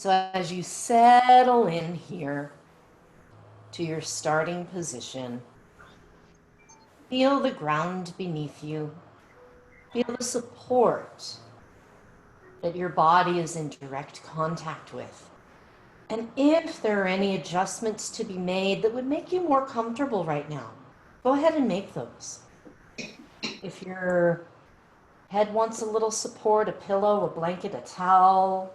So as you settle in here to your starting position, feel the ground beneath you. Feel the support that your body is in direct contact with. And if there are any adjustments to be made that would make you more comfortable right now, go ahead and make those. If your head wants a little support, a pillow, a blanket, a towel,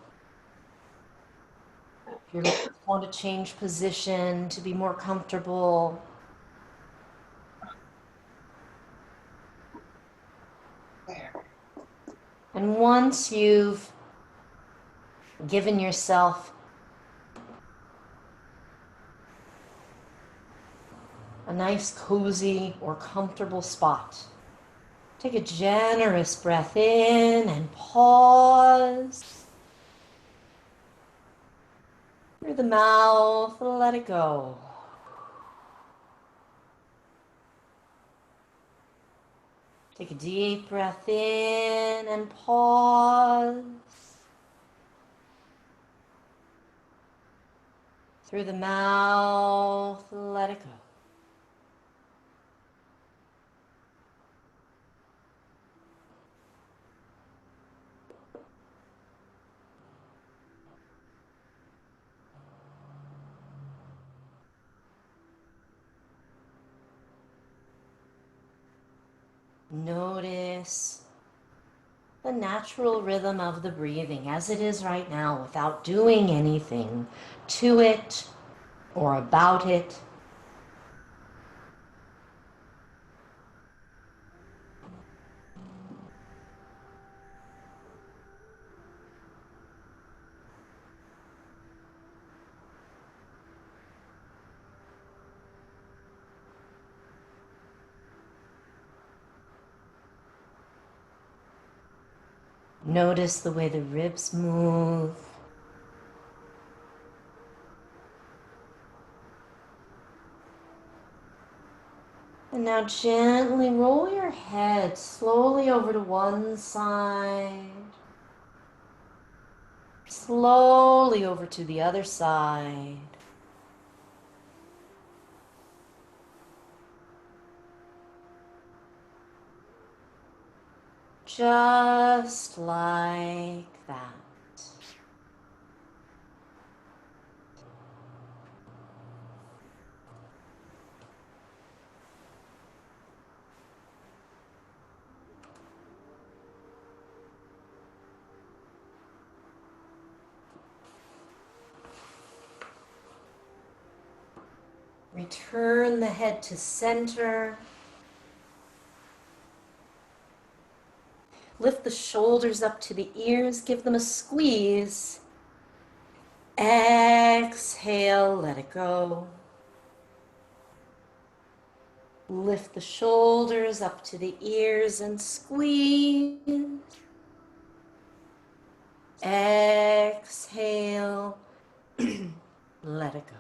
if you want to change position to be more comfortable, and once you've given yourself a nice, cozy, or comfortable spot, take a generous breath in and pause. Through the mouth, let it go. Take a deep breath in and pause. Through the mouth, let it go. Notice the natural rhythm of the breathing as it is right now without doing anything to it or about it. Notice the way the ribs move. And now gently roll your head slowly over to one side. Slowly over to the other side. Just like that. Return the head to center. Lift the shoulders up to the ears, give them a squeeze. Exhale, let it go. Lift the shoulders up to the ears and squeeze. Exhale, let it go.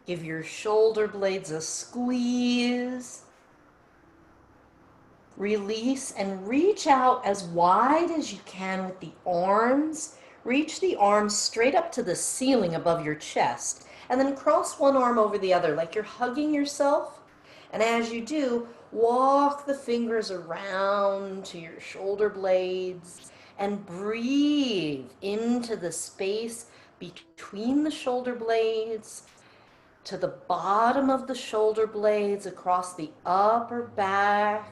Give your shoulder blades a squeeze. Release and reach out as wide as you can with the arms. Reach the arms straight up to the ceiling above your chest. And then cross one arm over the other like you're hugging yourself. And as you do, walk the fingers around to your shoulder blades and breathe into the space between the shoulder blades, to the bottom of the shoulder blades, across the upper back,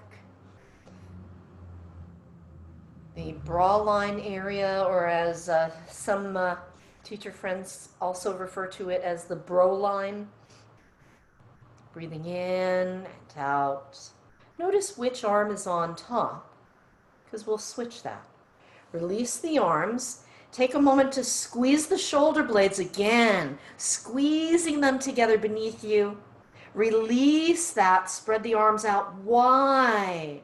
the bra line area, or as some teacher friends also refer to it as the bro line. Breathing in and out. Notice which arm is on top, because we'll switch that. Release the arms. Take a moment to squeeze the shoulder blades again, squeezing them together beneath you. Release that, spread the arms out wide.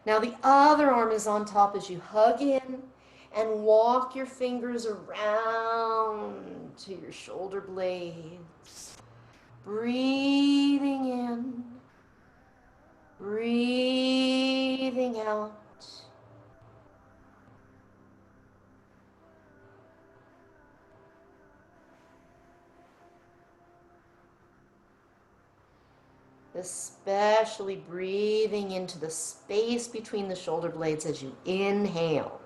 Now the other arm is on top as you hug in and walk your fingers around to your shoulder blades. Breathing in, breathing out. Especially breathing into the space between the shoulder blades as you inhale.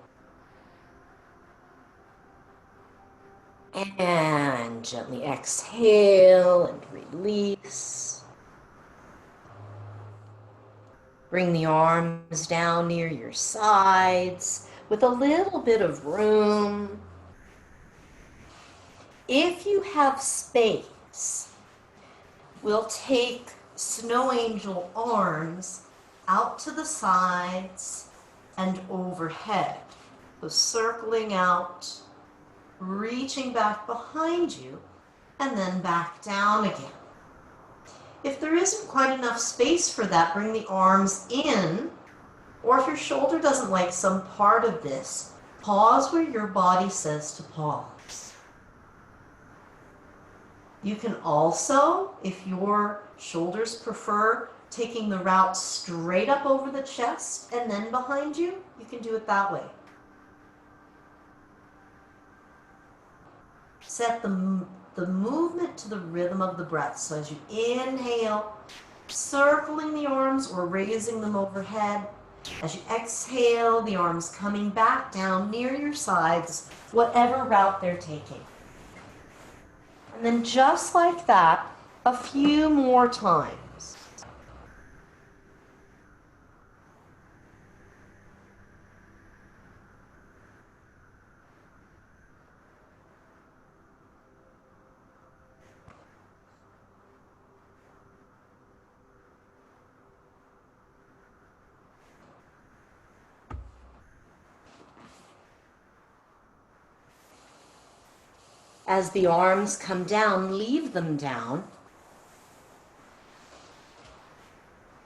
And gently exhale and release. Bring the arms down near your sides with a little bit of room. If you have space, we'll take snow angel arms out to the sides and overhead. So circling out, reaching back behind you, and then back down again. If there isn't quite enough space for that, bring the arms in, or if your shoulder doesn't like some part of this, pause where your body says to pause. You can also, if your shoulders prefer, taking the route straight up over the chest and then behind you, you can do it that way. Set the movement to the rhythm of the breath. So as you inhale, circling the arms or raising them overhead. As you exhale, the arms coming back down near your sides, whatever route they're taking. And then just like that, a few more times. As the arms come down, leave them down.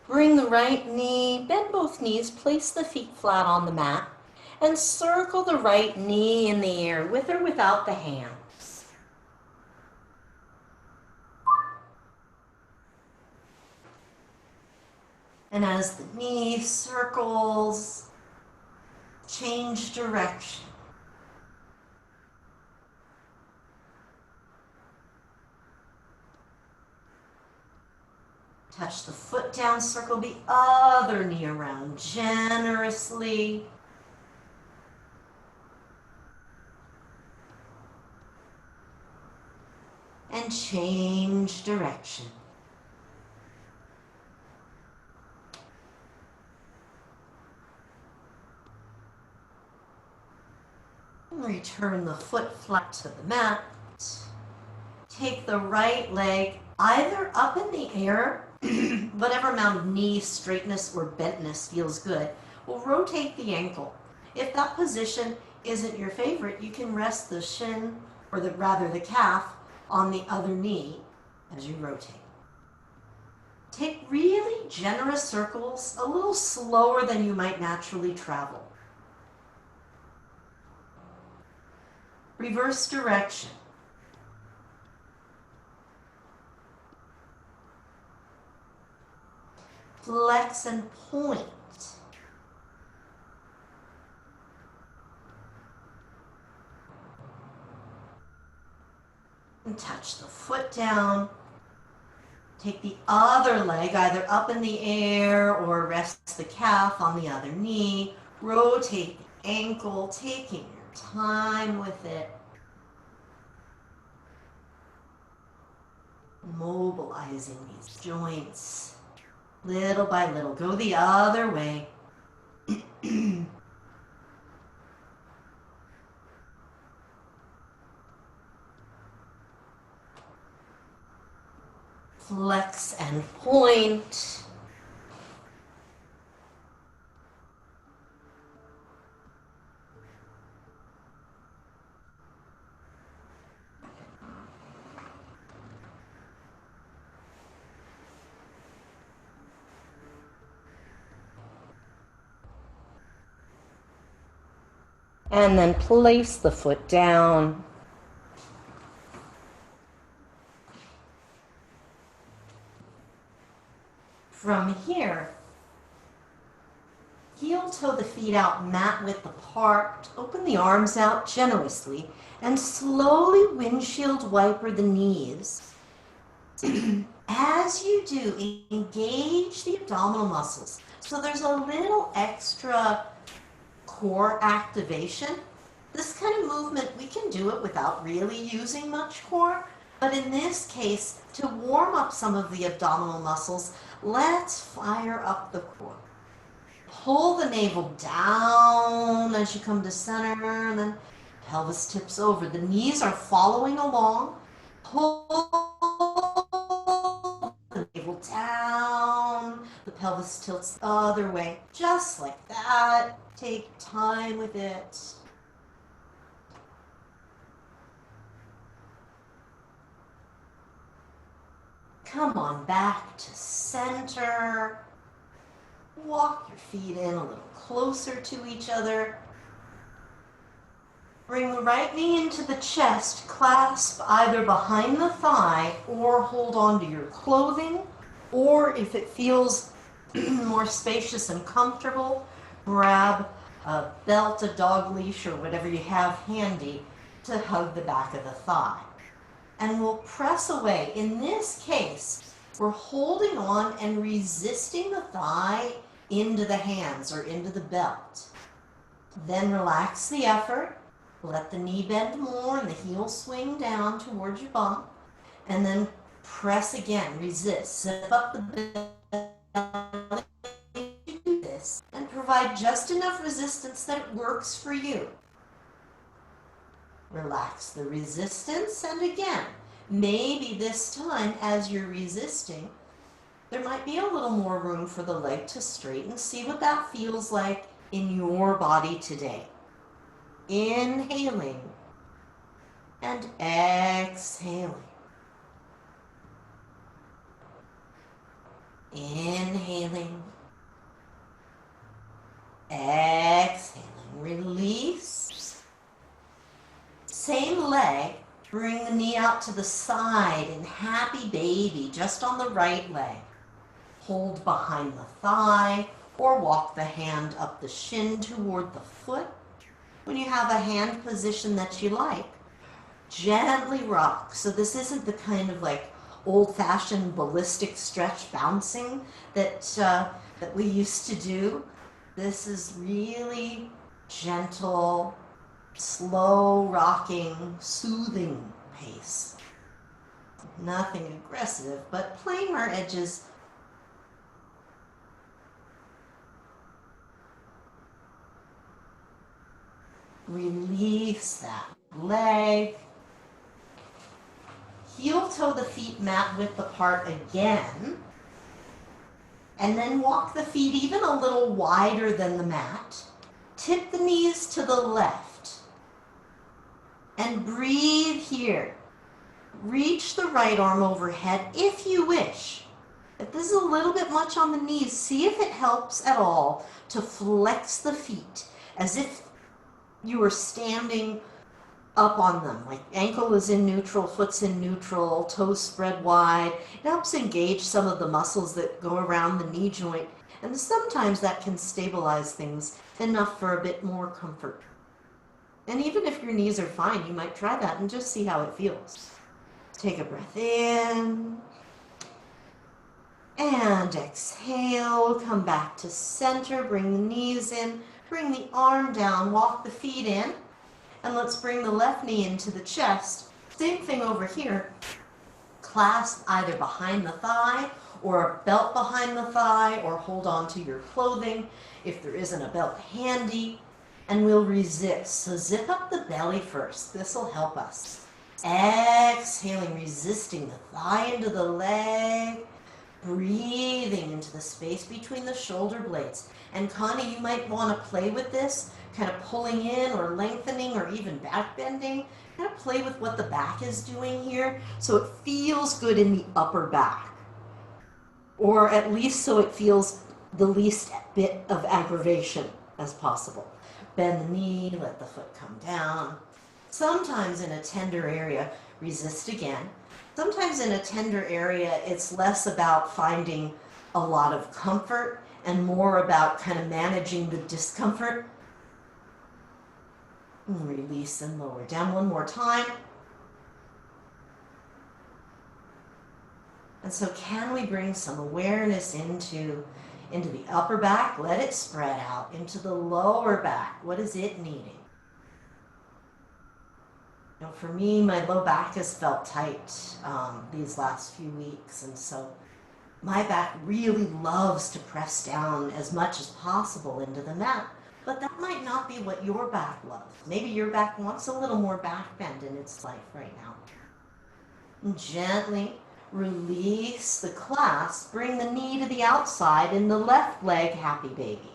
Bring the right knee, bend both knees, place the feet flat on the mat, and circle the right knee in the air with or without the hands. And as the knee circles, change direction. Touch the foot down, circle the other knee around generously. And change direction. Return the foot flat to the mat. Take the right leg either up in the air, whatever amount of knee straightness or bentness feels good. We'll rotate the ankle. If that position isn't your favorite, you can rest the shin, or rather the calf, on the other knee as you rotate. Take really generous circles, a little slower than you might naturally travel. Reverse direction. Flex and point. And touch the foot down. Take the other leg either up in the air or rest the calf on the other knee. Rotate the ankle, taking your time with it. Mobilizing these joints. Little by little. Go the other way. Flex and point. And then place the foot down. From here, heel toe the feet out, mat width apart. Open the arms out generously and slowly windshield wiper the knees. As you do, engage the abdominal muscles. So there's a little extra core activation. This kind of movement, we can do it without really using much core. But in this case, to warm up some of the abdominal muscles, let's fire up the core. Pull the navel down as you come to center, and then pelvis tips over. The knees are following along. Pull the navel down. The pelvis tilts the other way. Just like that. Take time with it. Come on back to center. Walk your feet in a little closer to each other. Bring the right knee into the chest, clasp either behind the thigh or hold on to your clothing, or if it feels more spacious and comfortable, grab a belt, a dog leash, or whatever you have handy to hug the back of the thigh. And we'll press away. In this case, we're holding on and resisting the thigh into the hands or into the belt. Then relax the effort. Let the knee bend more and the heel swing down towards your bump. And then press again. Resist. Zip up the belly. Do this and provide just enough resistance that it works for you. Relax the resistance, and again, maybe this time as you're resisting, there might be a little more room for the leg to straighten. See what that feels like in your body today. Inhaling and exhaling. Inhaling, exhaling. Release. Same leg, bring the knee out to the side in happy baby, just on the right leg. Hold behind the thigh or walk the hand up the shin toward the foot. When you have a hand position that you like, gently rock. So this isn't the kind of like old-fashioned ballistic stretch bouncing that we used to do. This is really gentle, slow rocking, soothing pace. Nothing aggressive, but playing our edges. Release that leg. Heel toe the feet mat width apart again. And then walk the feet even a little wider than the mat. Tip the knees to the left. And breathe here. Reach the right arm overhead if you wish. If this is a little bit much on the knees, see if it helps at all to flex the feet as if you were standing up on them. Like ankle is in neutral, foot's in neutral, toes spread wide. It helps engage some of the muscles that go around the knee joint. And sometimes that can stabilize things enough for a bit more comfort. And even if your knees are fine, you might try that and just see how it feels. Take a breath in. And exhale. Come back to center. Bring the knees in. Bring the arm down. Walk the feet in. And let's bring the left knee into the chest. Same thing over here. Clasp either behind the thigh or a belt behind the thigh, or hold on to your clothing if there isn't a belt handy. And we'll resist. So zip up the belly first. This will help us. Exhaling, resisting the thigh into the leg. Breathing into the space between the shoulder blades. And Connie, you might want to play with this, kind of pulling in or lengthening or even back bending. Kind of play with what the back is doing here so it feels good in the upper back. Or at least so it feels the least bit of aggravation as possible. bend the knee, let the foot come down. Sometimes in a tender area, resist again. Sometimes in a tender area, it's less about finding a lot of comfort and more about kind of managing the discomfort. And release and lower down one more time. And so can we bring some awareness into the upper back? Let it spread out into the lower back. What is it needing? You know, for me, my low back has felt tight these last few weeks, and so my back really loves to press down as much as possible into the mat, but that might not be what your back loves. Maybe your back wants a little more back bend in its life right now. And gently release the clasp, bring the knee to the outside in the left leg, happy baby.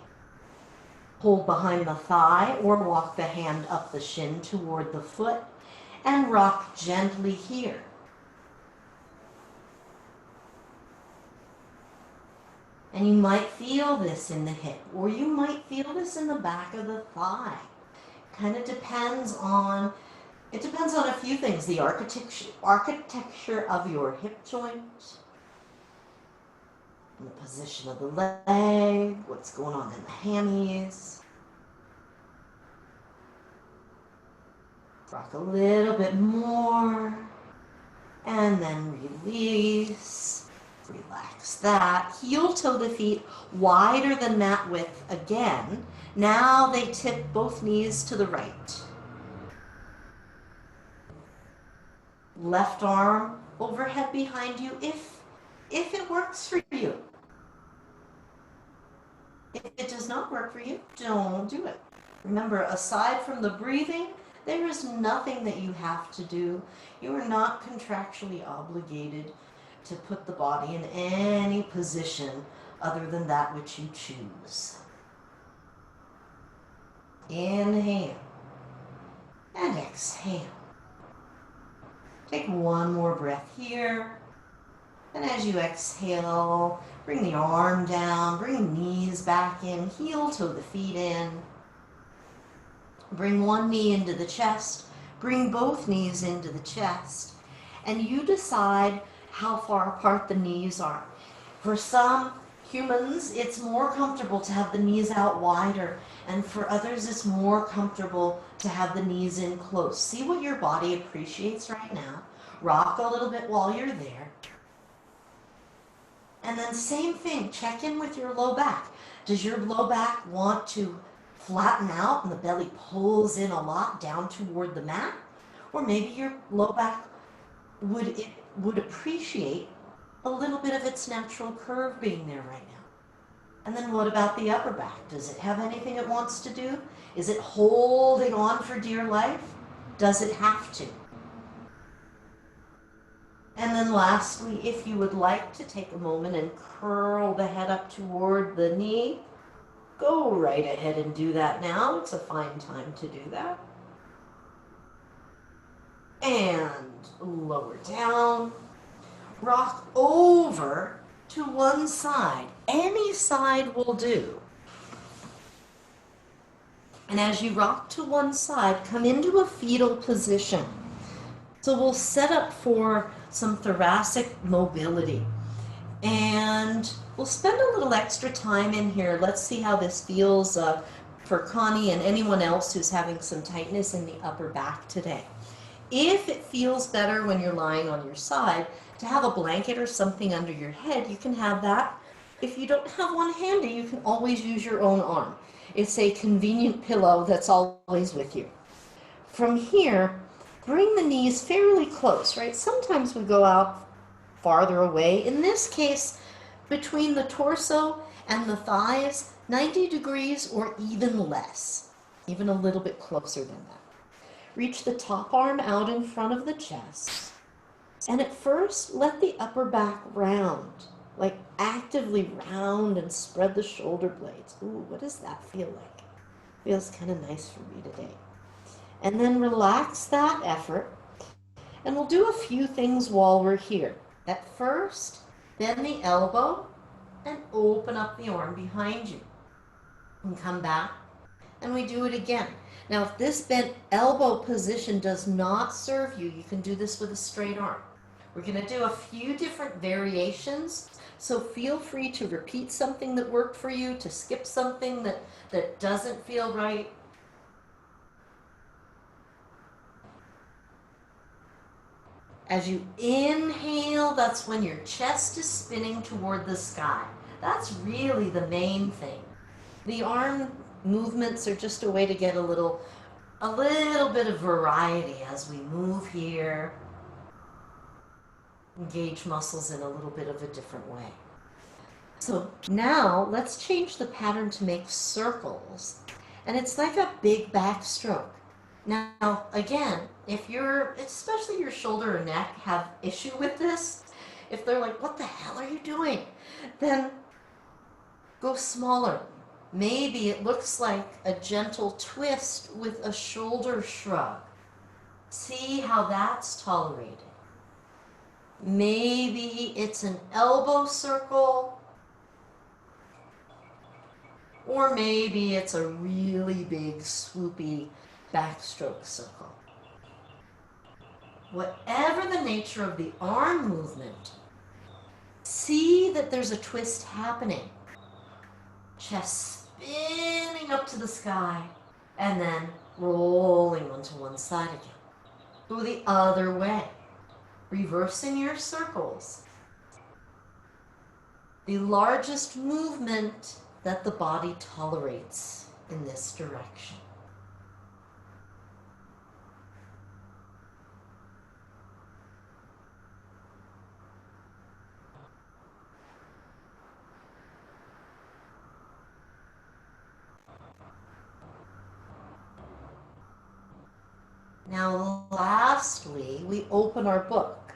Hold behind the thigh or walk the hand up the shin toward the foot and rock gently here. And you might feel this in the hip, or you might feel this in the back of the thigh. Kind of depends on, it depends on a few things. The architecture of your hip joint, and the position of the leg, what's going on in the hammies. Rock a little bit more, and then release. Relax that. Heel toe the feet wider than mat width again. Now they tip both knees to the right. Left arm overhead behind you if it works for you. If it does not work for you, don't do it. Remember, aside from the breathing, there is nothing that you have to do. You are not contractually obligated to put the body in any position other than that which you choose. Inhale and exhale. Take one more breath here. And as you exhale, bring the arm down, bring knees back in, heel toe the feet in. Bring one knee into the chest, bring both knees into the chest, and you decide how far apart the knees are. For some humans, it's more comfortable to have the knees out wider, and for others, it's more comfortable to have the knees in close. See what your body appreciates right now. Rock a little bit while you're there. And then same thing, check in with your low back. Does your low back want to flatten out and the belly pulls in a lot down toward the mat? Or maybe your low back would appreciate a little bit of its natural curve being there right now. And then what about the upper back? Does it have anything it wants to do? Is it holding on for dear life? Does it have to? And then lastly, if you would like to take a moment and curl the head up toward the knee, go right ahead and do that now. It's a fine time to do that. And lower down. Rock over to one side. Any side will do. And as you rock to one side, come into a fetal position. So we'll set up for some thoracic mobility. And we'll spend a little extra time in here. Let's see how this feels for Connie and anyone else who's having some tightness in the upper back today. If it feels better when you're lying on your side, to have a blanket or something under your head, you can have that. If you don't have one handy, you can always use your own arm. It's a convenient pillow that's always with you. From here, bring the knees fairly close, right? Sometimes we go out farther away. In this case, between the torso and the thighs, 90 degrees or even less, even a little bit closer than that. Reach the top arm out in front of the chest. And at first, let the upper back round, like actively round and spread the shoulder blades. Ooh, what does that feel like? Feels kind of nice for me today. And then relax that effort. And we'll do a few things while we're here. At first, bend the elbow and open up the arm behind you. And come back and we do it again. Now, if this bent elbow position does not serve you, you can do this with a straight arm. We're going to do a few different variations, so feel free to repeat something that worked for you, to skip something that doesn't feel right. As you inhale, that's when your chest is spinning toward the sky. That's really the main thing. The arm movements are just a way to get a little bit of variety as we move here. Engage muscles in a little bit of a different way. So now let's change the pattern to make circles. And it's like a big backstroke. Now, again, if especially your shoulder or neck have issue with this, if they're like, what the hell are you doing? Then go smaller. Maybe it looks like a gentle twist with a shoulder shrug. See how that's tolerated. Maybe it's an elbow circle, or maybe it's a really big swoopy backstroke circle. Whatever the nature of the arm movement, see that there's a twist happening. Chest spinning up to the sky and then rolling onto one side again. Go the other way, reversing your circles. The largest movement that the body tolerates in this direction. Now, lastly, we open our book.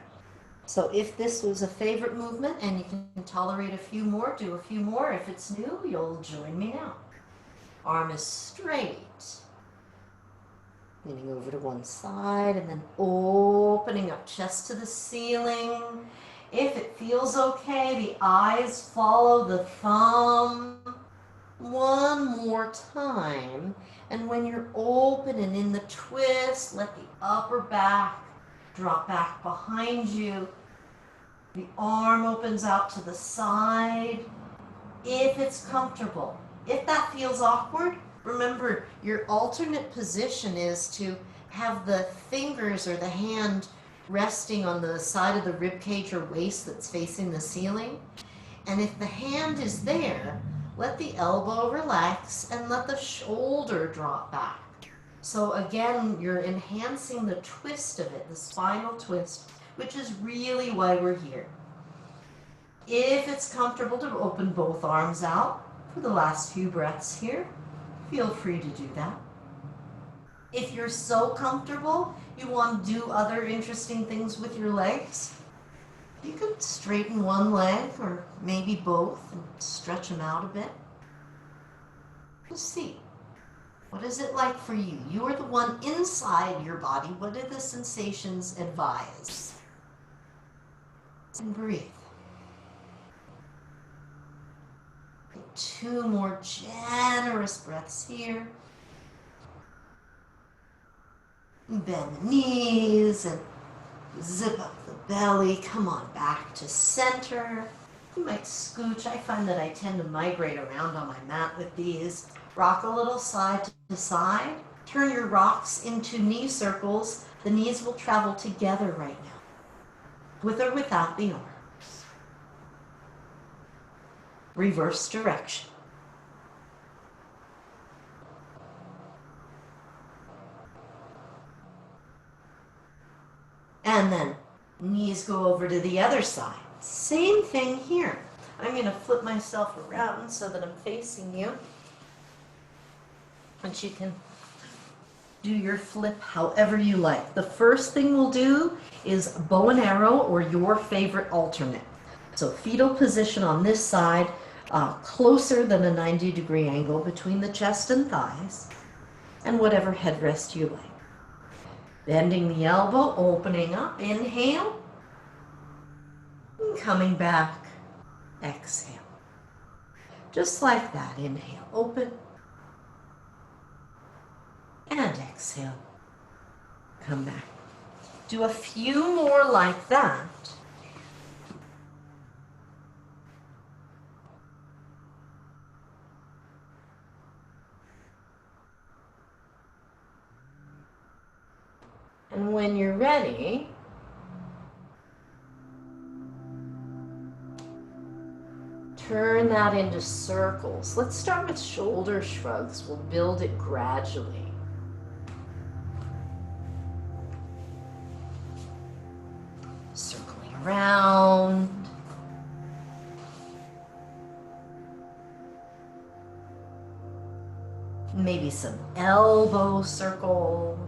So if this was a favorite movement and you can tolerate a few more, do a few more. If it's new, you'll join me now. Arm is straight. Leaning over to one side and then opening up, chest to the ceiling. If it feels okay, the eyes follow the thumb. One more time. And when you're open and in the twist, let the upper back drop back behind you. The arm opens out to the side. If it's comfortable. If that feels awkward, remember your alternate position is to have the fingers or the hand resting on the side of the rib cage or waist that's facing the ceiling. And if the hand is there, let the elbow relax and let the shoulder drop back. So again, you're enhancing the twist of it, the spinal twist, which is really why we're here. If it's comfortable to open both arms out for the last few breaths here, feel free to do that. If you're so comfortable, you want to do other interesting things with your legs, you could straighten one leg or maybe both and stretch them out a bit. Just see. What is it like for you? You are the one inside your body. What do the sensations advise? And breathe. Take 2 more generous breaths here. Bend the knees and zip up the belly. Come on back to center. You might scooch. I find that I tend to migrate around on my mat with these. Rock a little side to side. Turn your rocks into knee circles. The knees will travel together right now, with or without the arms. Reverse direction. And then knees go over to the other side. Same thing here. I'm going to flip myself around so that I'm facing you. And you can do your flip however you like. The first thing we'll do is bow and arrow or your favorite alternate. So fetal position on this side, closer than a 90-degree angle between the chest and thighs, and whatever headrest you like. Bending the elbow, opening up, inhale, and coming back, exhale. Just like that, inhale, open, And exhale. Come back. Do a few more like that. And when you're ready, turn that into circles. Let's start with shoulder shrugs. We'll build it gradually. Circling around. Maybe some elbow circles.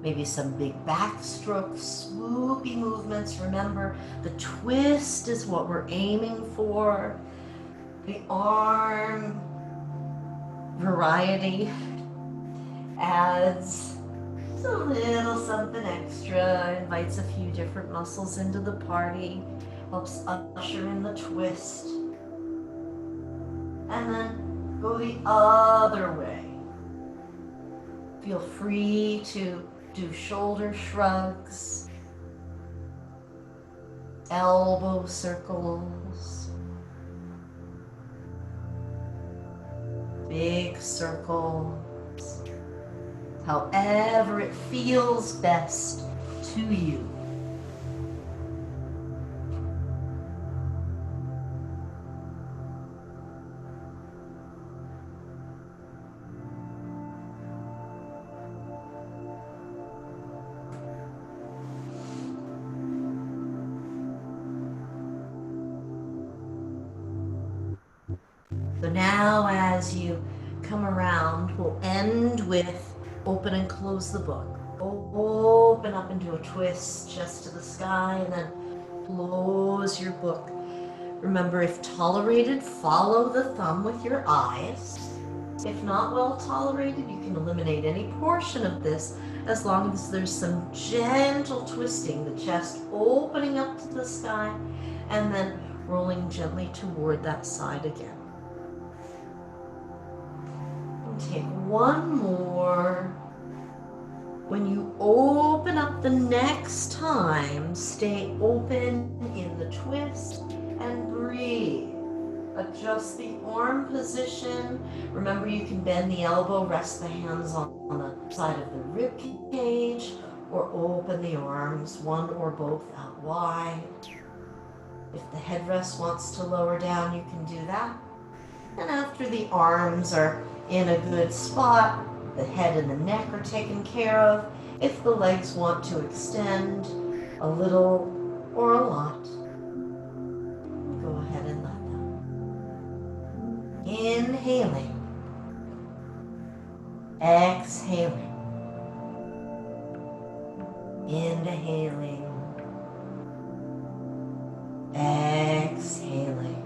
Maybe some big backstrokes, swoopy movements. Remember, the twist is what we're aiming for. The arm variety adds a little something extra, invites a few different muscles into the party, helps usher in the twist. And then go the other way. Feel free to do shoulder shrugs, elbow circles, big circles, however it feels best to you. So now as you come around, we'll end with open and close the book. Open up into a twist just to the sky and then close your book. Remember, if tolerated, follow the thumb with your eyes. If not well tolerated, you can eliminate any portion of this as long as there's some gentle twisting, the chest opening up to the sky and then rolling gently toward that side again. Take one more. When you open up the next time, stay open in the twist and breathe. Adjust the arm position. Remember, you can bend the elbow, rest the hands on the side of the rib cage, or open the arms, one or both out wide. If the headrest wants to lower down, you can do that. And after the arms are in a good spot, the head and the neck are taken care of. If the legs want to extend a little or a lot, go ahead and let them. Inhaling, exhaling, inhaling, exhaling.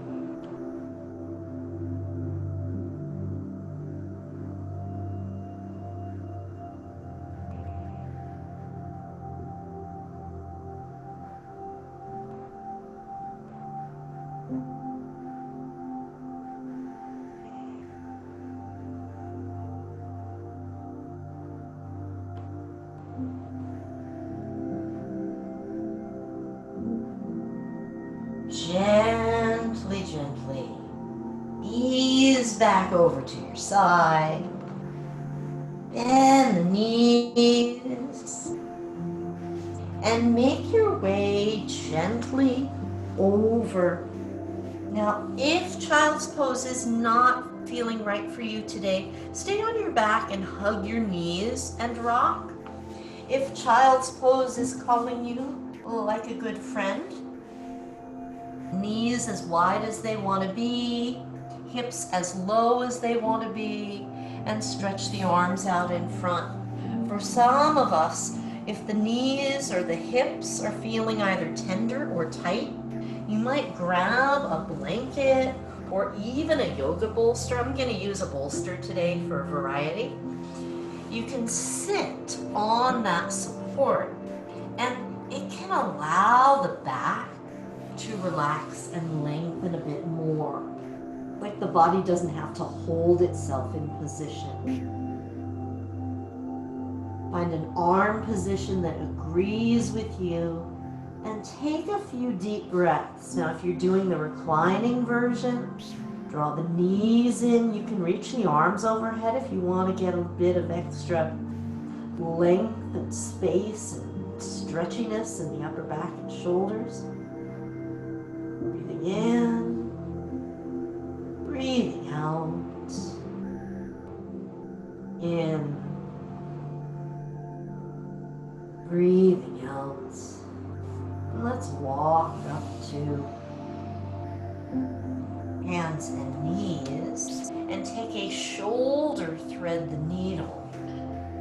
Gently, gently ease back over to your side. Bend the knees and make your way gently over. Now, if child's pose is not feeling right for you today, stay on your back and hug your knees and rock. If child's pose is calling you like a good friend, knees as wide as they want to be, hips as low as they want to be, and stretch the arms out in front. For some of us, if the knees or the hips are feeling either tender or tight, you might grab a blanket or even a yoga bolster. I'm going to use a bolster today for variety. You can sit on that support, and it can allow the back to relax and lengthen a bit more. like the body doesn't have to hold itself in position. Find an arm position that agrees with you and take a few deep breaths. Now, if you're doing the reclining version, draw the knees in. You can reach the arms overhead if you want to get a bit of extra length and space and stretchiness in the upper back and shoulders. Breathing in, breathing out. In, breathing out. And let's walk up to hands and knees and take a shoulder thread the needle.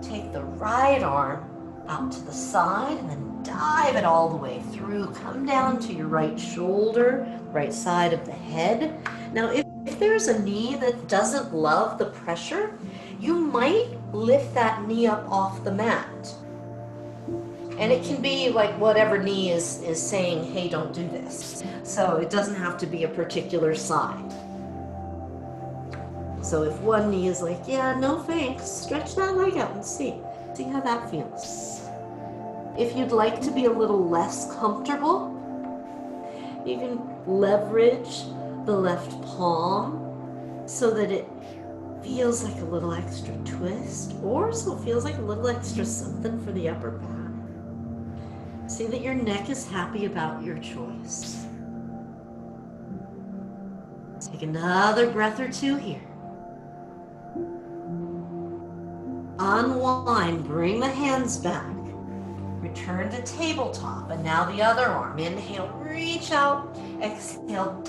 Take the right arm out to the side and then dive it all the way through. Come down to your right shoulder, right side of the head. Now, if there's a knee that doesn't love the pressure, you might lift that knee up off the mat. And it can be like whatever knee is saying, hey, don't do this. So it doesn't have to be a particular side. So if one knee is like, yeah, no thanks, stretch that leg out and see how that feels. If you'd like to be a little less comfortable, you can leverage the left palm so that it feels like a little extra twist, or so it feels like a little extra something for the upper back. See that your neck is happy about your choice. Take another breath or two here. Unwind, bring the hands back. Return to tabletop, and now the other arm. Inhale, reach out. Exhale,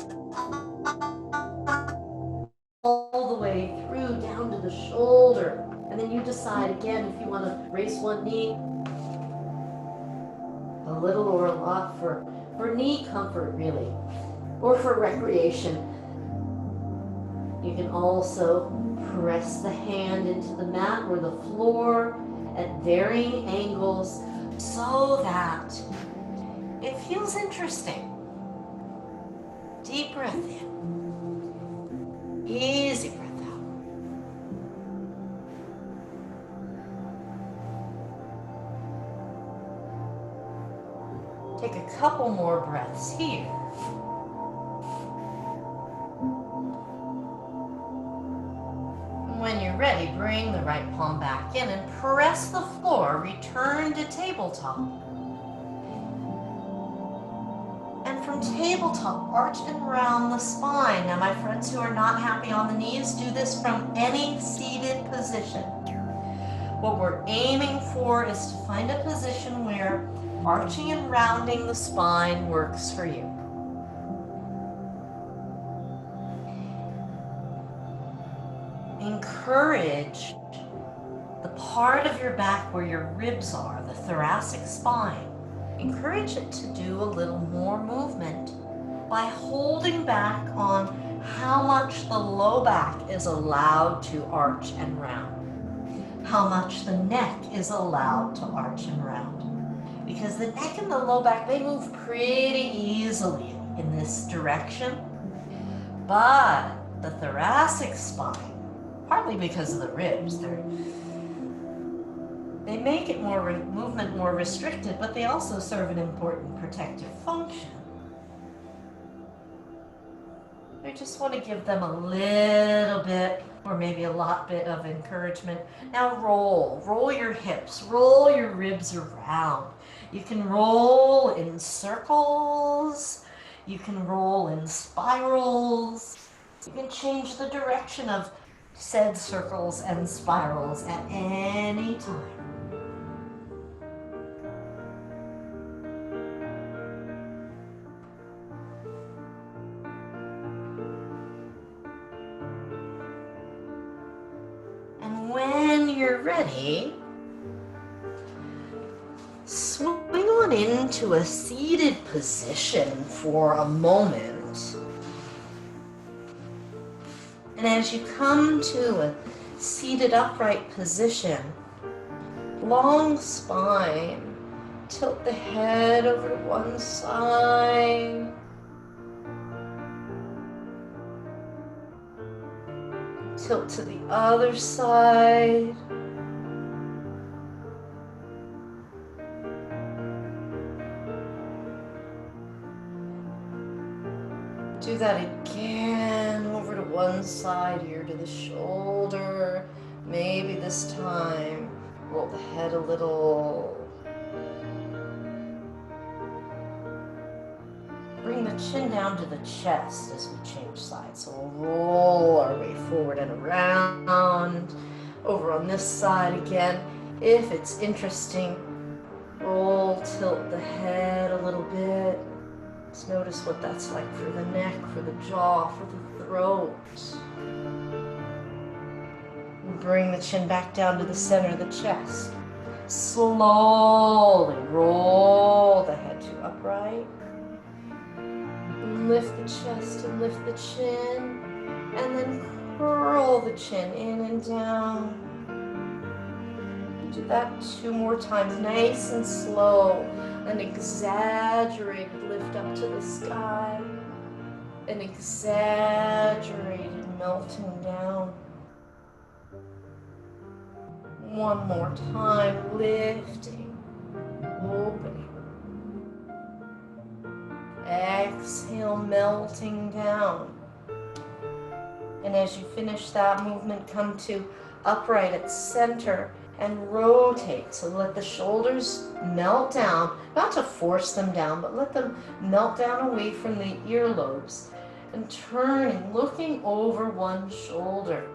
all the way through down to the shoulder. And then you decide again if you want to raise one knee, a little or a lot for knee comfort really, or for recreation. You can also press the hand into the mat or the floor at varying angles so that it feels interesting. Deep breath in, easy breath out. Take a couple more breaths here. When you're ready, bring the right palm back in and press the floor. Return to tabletop. And from tabletop, arch and round the spine. Now, my friends who are not happy on the knees, do this from any seated position. What we're aiming for is to find a position where arching and rounding the spine works for you. Encourage the part of your back where your ribs are, the thoracic spine. Encourage it to do a little more movement by holding back on how much the low back is allowed to arch and round, how much the neck is allowed to arch and round. Because the neck and the low back, they move pretty easily in this direction, but the thoracic spine, partly because of the ribs, they make it movement more restricted, but they also serve an important protective function. I just want to give them a little bit, or maybe a lot bit of encouragement. Now roll your hips, roll your ribs around. You can roll in circles, you can roll in spirals, you can change the direction of said circles and spirals at any time. And when you're ready, swing on into a seated position for a moment. And as you come to a seated upright position, long spine, tilt the head over to one side. Tilt to the other side. Do that again, over to one side, here to the shoulder. Maybe this time, roll the head a little. Bring the chin down to the chest as we change sides. So we'll roll our way forward and around. Over on this side again. If it's interesting, roll, tilt the head a little bit. Just notice what that's like for the neck, for the jaw, for the throat. And bring the chin back down to the center of the chest. Slowly roll the head to upright. Lift the chest and lift the chin, and then curl the chin in and down. Do that 2 more times, nice and slow. An exaggerated lift up to the sky, an exaggerated melting down. One more time, lifting, opening. Exhale, melting down. And as you finish that movement, come to upright at center and rotate. So let the shoulders melt down, not to force them down, but let them melt down away from the earlobes. And turning, looking over one shoulder.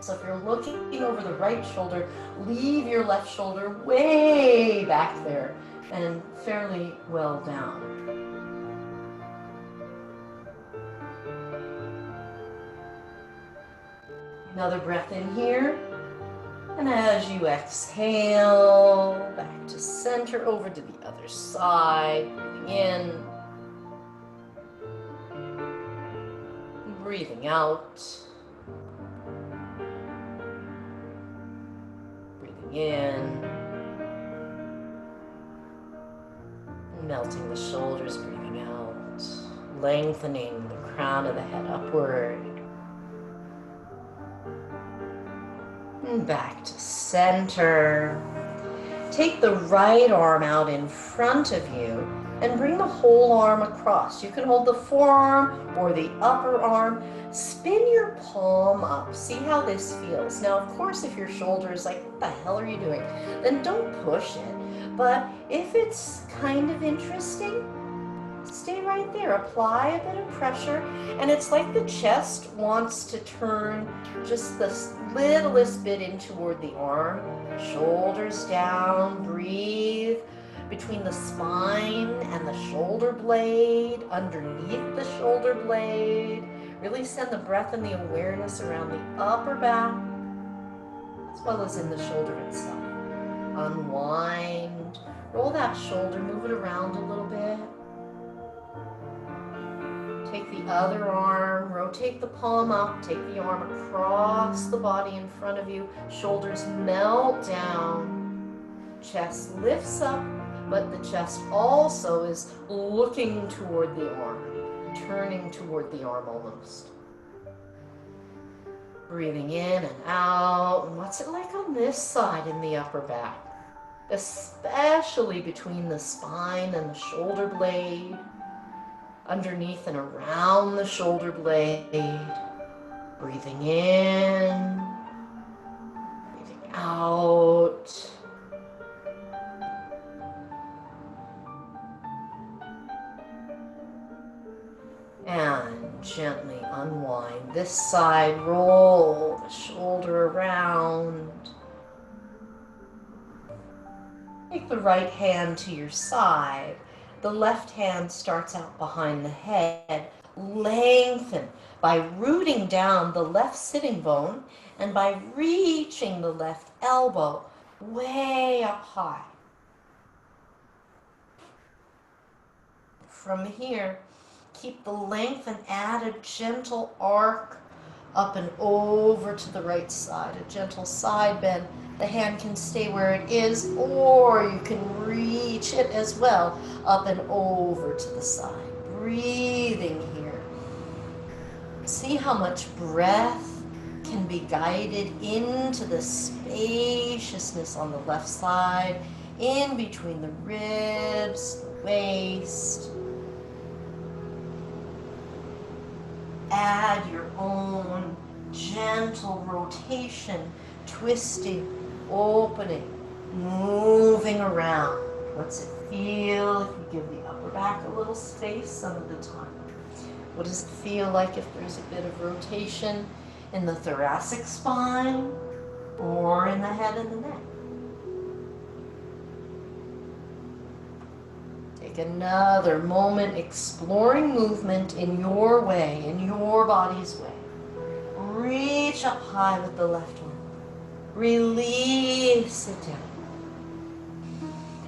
So if you're looking over the right shoulder, leave your left shoulder way back there and fairly well down. Another breath in here. And as you exhale, back to center, over to the other side, breathing in. Breathing out. Breathing in. Melting the shoulders, breathing out. Lengthening the crown of the head upward. And back to center. Take the right arm out in front of you and bring the whole arm across. You can hold the forearm or the upper arm. Spin your palm up. See how this feels. Now, of course, if your shoulder is like, what the hell are you doing? Then don't push it. But if it's kind of interesting, stay right there. Apply a bit of pressure. And it's like the chest wants to turn just the littlest bit in toward the arm. Shoulders down. Breathe between the spine and the shoulder blade, underneath the shoulder blade. Really send the breath and the awareness around the upper back, as well as in the shoulder itself. Unwind. Roll that shoulder, move it around a little bit. Take the other arm, rotate the palm up, take the arm across the body in front of you. Shoulders melt down. Chest lifts up, but the chest also is looking toward the arm, turning toward the arm almost. Breathing in and out. And what's it like on this side in the upper back? Especially between the spine and the shoulder blade. Underneath and around the shoulder blade. Breathing in. Breathing out. And gently unwind this side, roll the shoulder around. Take the right hand to your side. The left hand starts out behind the head. Lengthen by rooting down the left sitting bone and by reaching the left elbow way up high. From here, keep the length and add a gentle arc up and over to the right side, a gentle side bend. The hand can stay where it is, or you can reach it as well, up and over to the side. Breathing here. See how much breath can be guided into the spaciousness on the left side, in between the ribs, the waist. Add your own gentle rotation, twisting, opening, moving around. What's it feel if you give the upper back a little space some of the time? What does it feel like if there's a bit of rotation in the thoracic spine or in the head and the neck? Take another moment exploring movement in your way, in your body's way. Reach up high with the left arm. Release it down.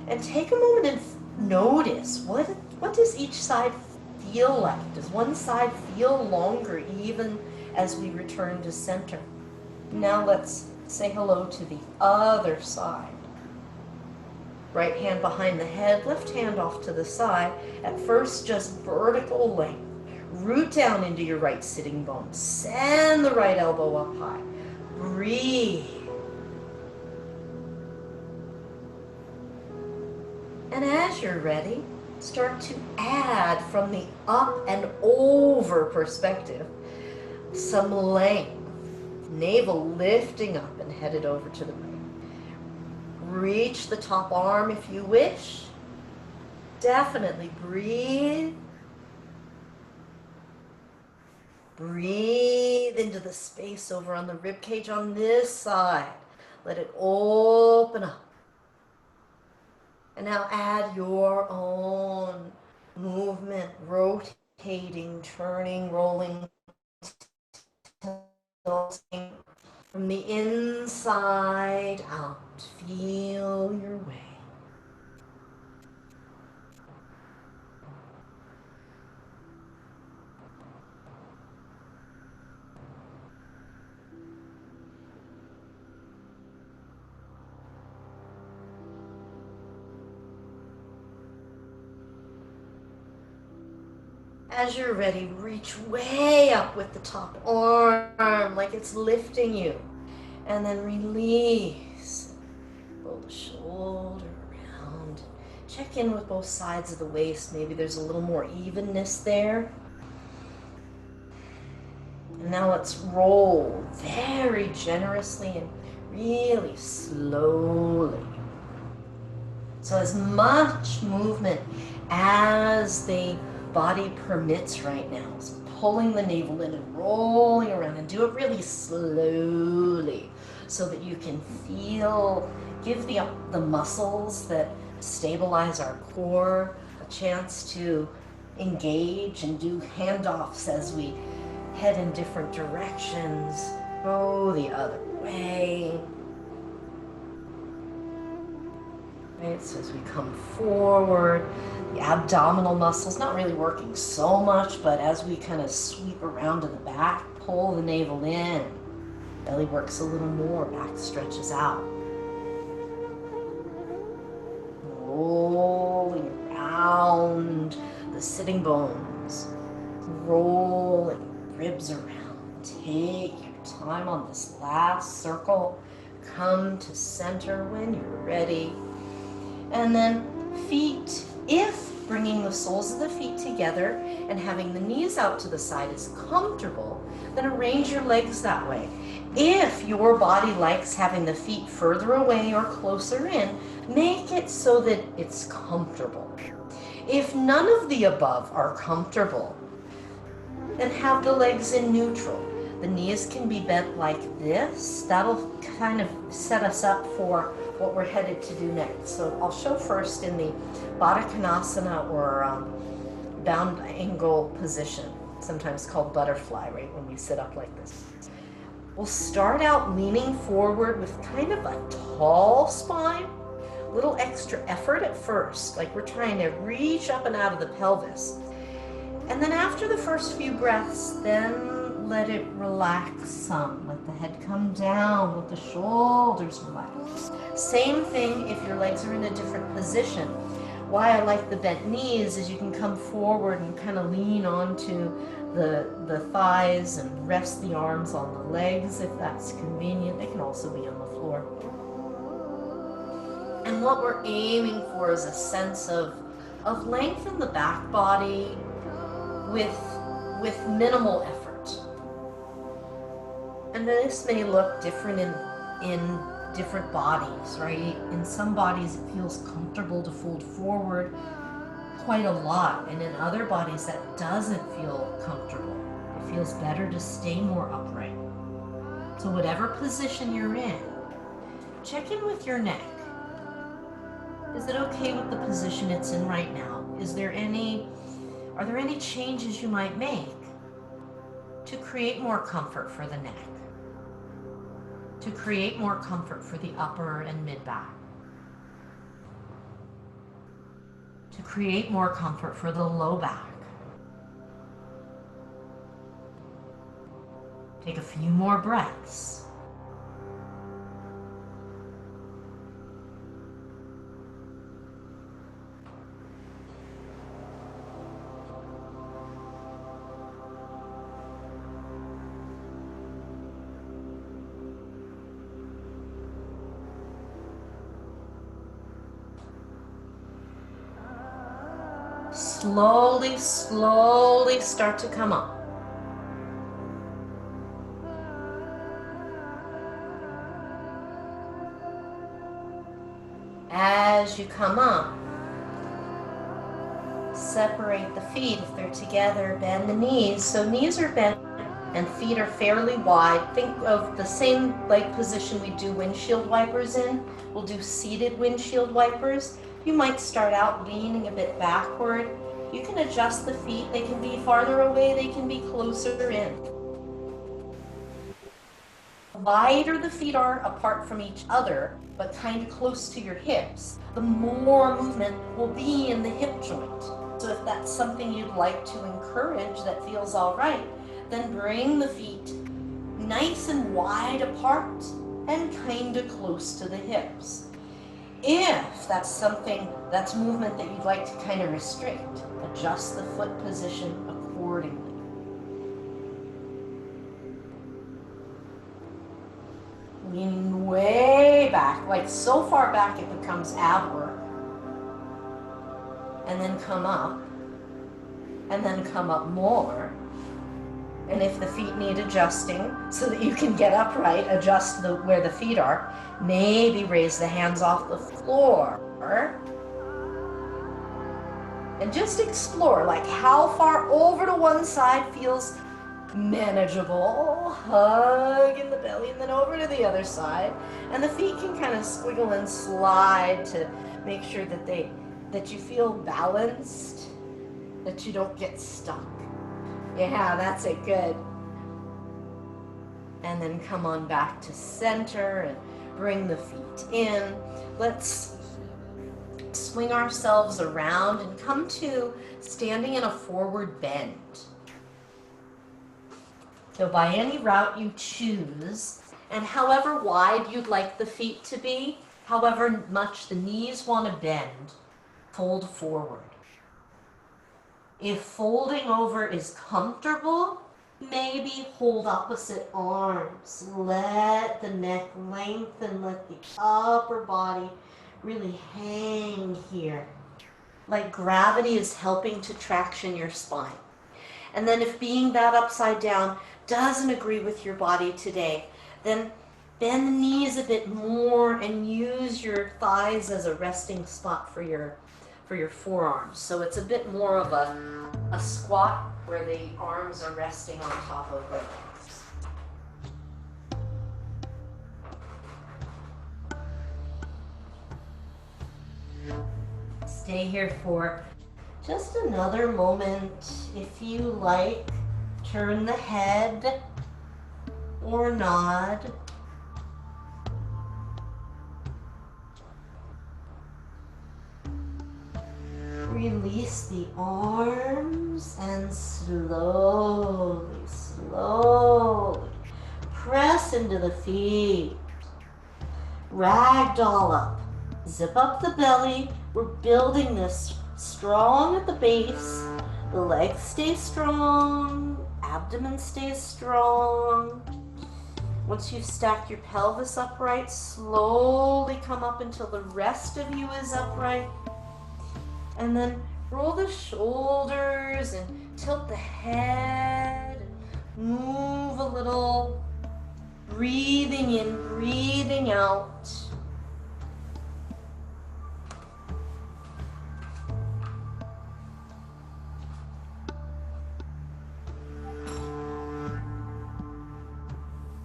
And take a moment and notice what does each side feel like? Does one side feel longer even as we return to center? Now let's say hello to the other side. Right hand behind the head, left hand off to the side. At first, just vertical length. Root down into your right sitting bone. Send the right elbow up high. Breathe. And as you're ready, start to add from the up and over perspective some length. Navel lifting up and headed over to the right. Reach the top arm if you wish. Definitely breathe. Breathe into the space over on the rib cage on this side. Let it open up. And now add your own movement, rotating, turning, rolling, tilting from the inside out. Feel your way. As you're ready, reach way up with the top arm like it's lifting you. And then release. Roll the shoulder around. Check in with both sides of the waist. Maybe there's a little more evenness there. And now let's roll very generously and really slowly. So as much movement as the body permits right now. So pulling the navel in and rolling around, and do it really slowly so that you can feel, give the muscles that stabilize our core a chance to engage and do handoffs as we head in different directions, go the other way. Right, so as we come forward, the abdominal muscles not really working so much, but as we kind of sweep around to the back, pull the navel in, belly works a little more, back stretches out. Rolling around the sitting bones, rolling ribs around. Take your time on this last circle. Come to center when you're ready. And then feet, if bringing the soles of the feet together and having the knees out to the side is comfortable, then arrange your legs that way. If your body likes having the feet further away or closer in, make it so that it's comfortable. If none of the above are comfortable, then have the legs in neutral. The knees can be bent like this. That'll kind of set us up for what we're headed to do next. So I'll show first in the Baddha Konasana, or bound angle position, sometimes called butterfly, right, when we sit up like this. We'll start out leaning forward with kind of a tall spine, a little extra effort at first, like we're trying to reach up and out of the pelvis. And then after the first few breaths, then let it relax some. Let the head come down, let the shoulders relax. Same thing if your legs are in a different position. why I like the bent knees is you can come forward and kind of lean onto the thighs and rest the arms on the legs if that's convenient. They can also be on the floor. And what we're aiming for is a sense of length in the back body with minimal effort. And this may look different in different bodies, right? In some bodies it feels comfortable to fold forward quite a lot, and in other bodies that doesn't feel comfortable. It feels better to stay more upright. So whatever position you're in, check in with your neck. Is it okay with the position it's in right now? Are there any changes you might make to create more comfort for the neck? To create more comfort for the upper and mid back? To create more comfort for the low back? Take a few more breaths. Slowly, slowly start to come up. As you come up, separate the feet if they're together, bend the knees. So knees are bent and feet are fairly wide. Think of the same leg position we do windshield wipers in. We'll do seated windshield wipers. You might start out leaning a bit backward. You can adjust the feet. They can be farther away, they can be closer in. The wider the feet are apart from each other, but kind of close to your hips, the more movement will be in the hip joint. So if that's something you'd like to encourage that feels all right, then bring the feet nice and wide apart and kind of close to the hips. If that's movement that you'd like to kind of restrict, adjust the foot position accordingly. Leaning way back, like so far back it becomes ab work. And then come up. And then come up more. And if the feet need adjusting so that you can get upright, adjust where the feet are. Maybe raise the hands off the floor. And just explore, like how far over to one side feels manageable. Hug in the belly and then over to the other side. And the feet can kind of squiggle and slide to make sure that you feel balanced, that you don't get stuck. Yeah, that's it, good. And then come on back to center and bring the feet in. Let's swing ourselves around and come to standing in a forward bend. So by any route you choose, and however wide you'd like the feet to be, however much the knees want to bend, fold forward. If folding over is comfortable, maybe hold opposite arms. Let the neck lengthen, let the upper body really hang here. Like gravity is helping to traction your spine. And then if being that upside down doesn't agree with your body today, then bend the knees a bit more and use your thighs as a resting spot for your forearms. So it's a bit more of a squat where the arms are resting on top of the legs. Stay here for just another moment. If you like, turn the head or nod. Release the arms and slowly, slowly press into the feet. Ragdoll up. Zip up the belly, We're building this strong at the base. The legs stay strong, abdomen stays strong. Once you've stacked your pelvis upright, slowly come up until the rest of you is upright. And then roll the shoulders and tilt the head. Move a little. Breathing in, breathing out.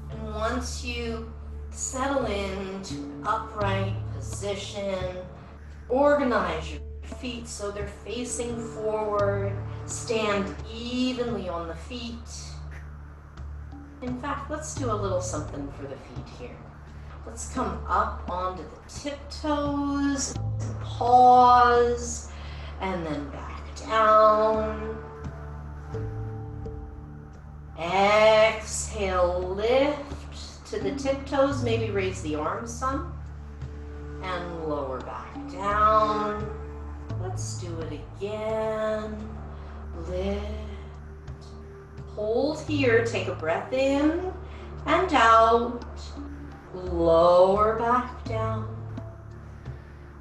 And once you settle into an upright position, organize your feet so they're facing forward. Stand evenly on the feet. In fact, let's do a little something for the feet here. Let's come up onto the tiptoes, pause, and then back down. Exhale, lift to the tiptoes, maybe raise the arms some, and lower back down. Let's do it again. Lift. Hold here, take a breath in and out, lower back down.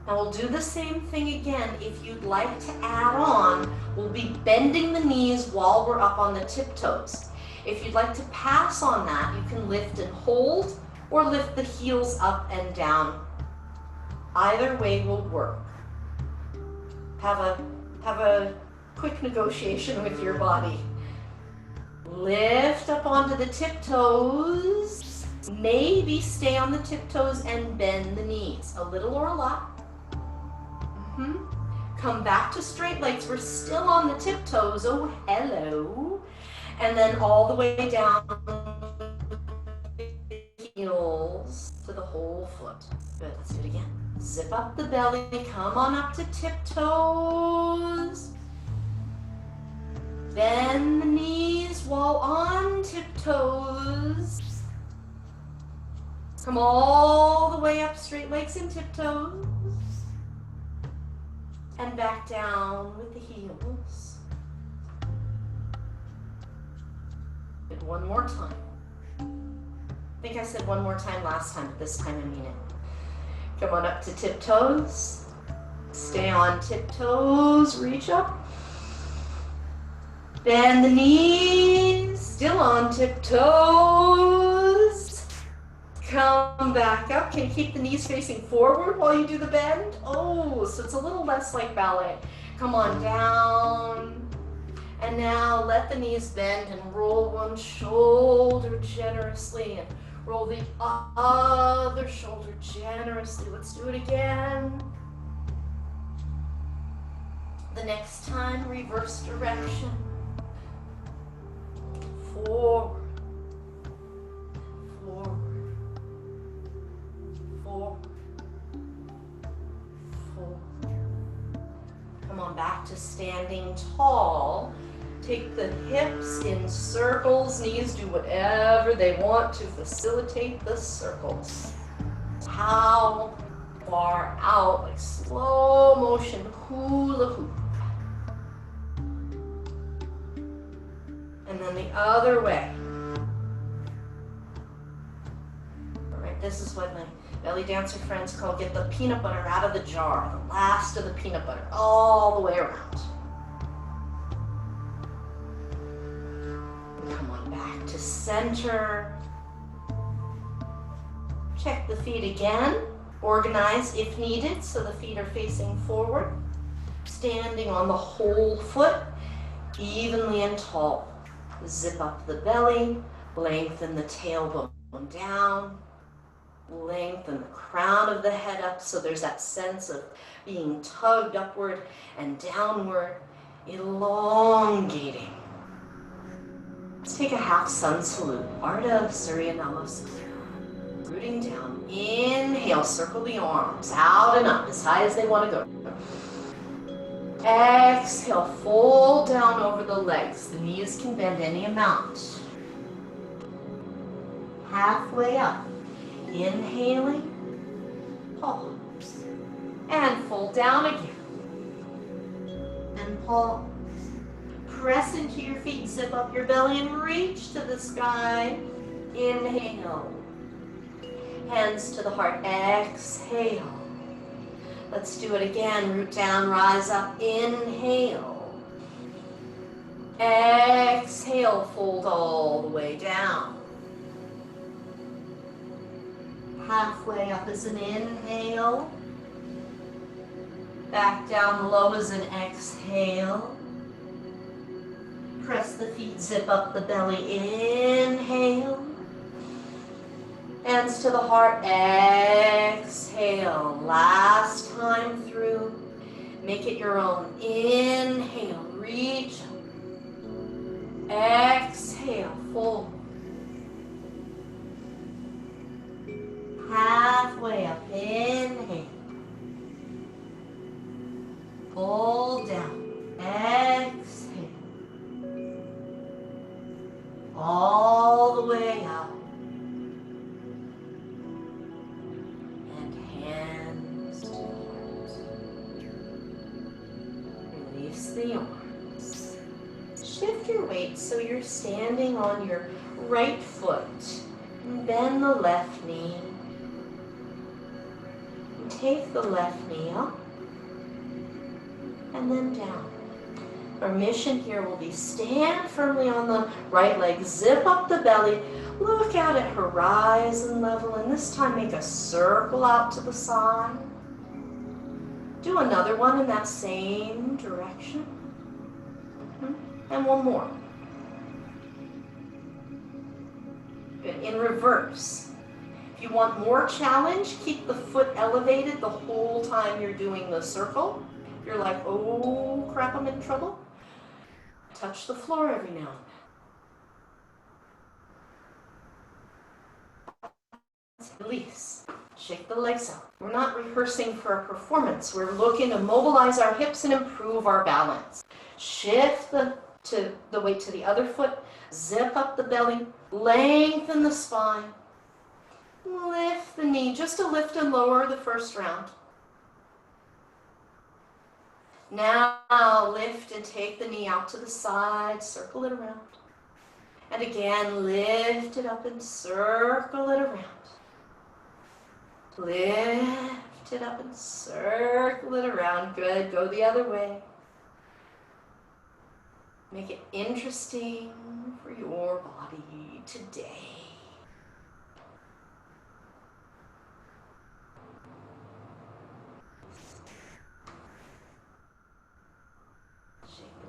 Now we'll do the same thing again. If you'd like to add on, we'll be bending the knees while we're up on the tiptoes. If you'd like to pass on that, you can lift and hold or lift the heels up and down. Either way will work. Have a quick negotiation with your body. Lift up onto the tiptoes. Maybe stay on the tiptoes and bend the knees. A little or a lot. Come back to straight legs. We're still on the tiptoes. Oh, hello. And then all the way down the heels to the whole foot. Good, let's do it again. Zip up the belly. Come on up to tiptoes. Bend the knees while on tiptoes. Come all the way up, straight legs and tiptoes. And back down with the heels. Good, one more time. I think I said one more time last time, but this time I mean it. Come on up to tiptoes. Stay on tiptoes, reach up. Bend the knees, still on tiptoes. Come back up. Can you keep the knees facing forward while you do the bend? Oh, so it's a little less like ballet. Come on down. And now let the knees bend and roll one shoulder generously and roll the other shoulder generously. Let's do it again. The next time, reverse direction. Forward, forward, forward, forward. Come on back to standing tall. Take the hips in circles. Knees do whatever they want to facilitate the circles. How far out, like slow motion hula hoop. And then the other way. All right, this is what my belly dancer friends call get the peanut butter out of the jar, the last of the peanut butter, all the way around. And come on back to center. Check the feet again. Organize if needed, so the feet are facing forward. Standing on the whole foot, evenly and tall. Zip up the belly, lengthen the tailbone down, lengthen the crown of the head up so there's that sense of being tugged upward and downward, elongating. Let's take a half sun salute, Ardha Surya Namaskar. Rooting down, inhale, circle the arms out and up as high as they want to go. Exhale, fold down over the legs. The knees can bend any amount. Halfway up. Inhaling, pause. And fold down again. And pull. Press into your feet, zip up your belly and reach to the sky. Inhale. Hands to the heart. Exhale. Let's do it again. Root down, rise up. Inhale. Exhale, fold all the way down. Halfway up is an inhale. Back down low is an exhale. Press the feet, zip up the belly. Inhale. Hands to the heart. Exhale. Last time through. Make it your own. Inhale. Reach. Exhale. Fold. Halfway up. Inhale. Pull down. Exhale. All the way up. And hands to the heart. Release the arms. Shift your weight so you're standing on your right foot. And bend the left knee. And take the left knee up. And then down. Our mission here will be stand firmly on the right leg, zip up the belly, look out at horizon level, and this time make a circle out to the side. Do another one in that same direction. And one more. Good. In reverse. If you want more challenge, keep the foot elevated the whole time you're doing the circle. You're like, oh crap, I'm in trouble. Touch the floor every now and then. Release. Shake the legs out. We're not rehearsing for a performance. We're looking to mobilize our hips and improve our balance. Shift the weight to the other foot. Zip up the belly. Lengthen the spine. Lift the knee just to lift and lower the first round. Now lift and take the knee out to the side, circle it around. And again, lift it up and circle it around. Lift it up and circle it around. Good, go the other way. Make it interesting for your body today.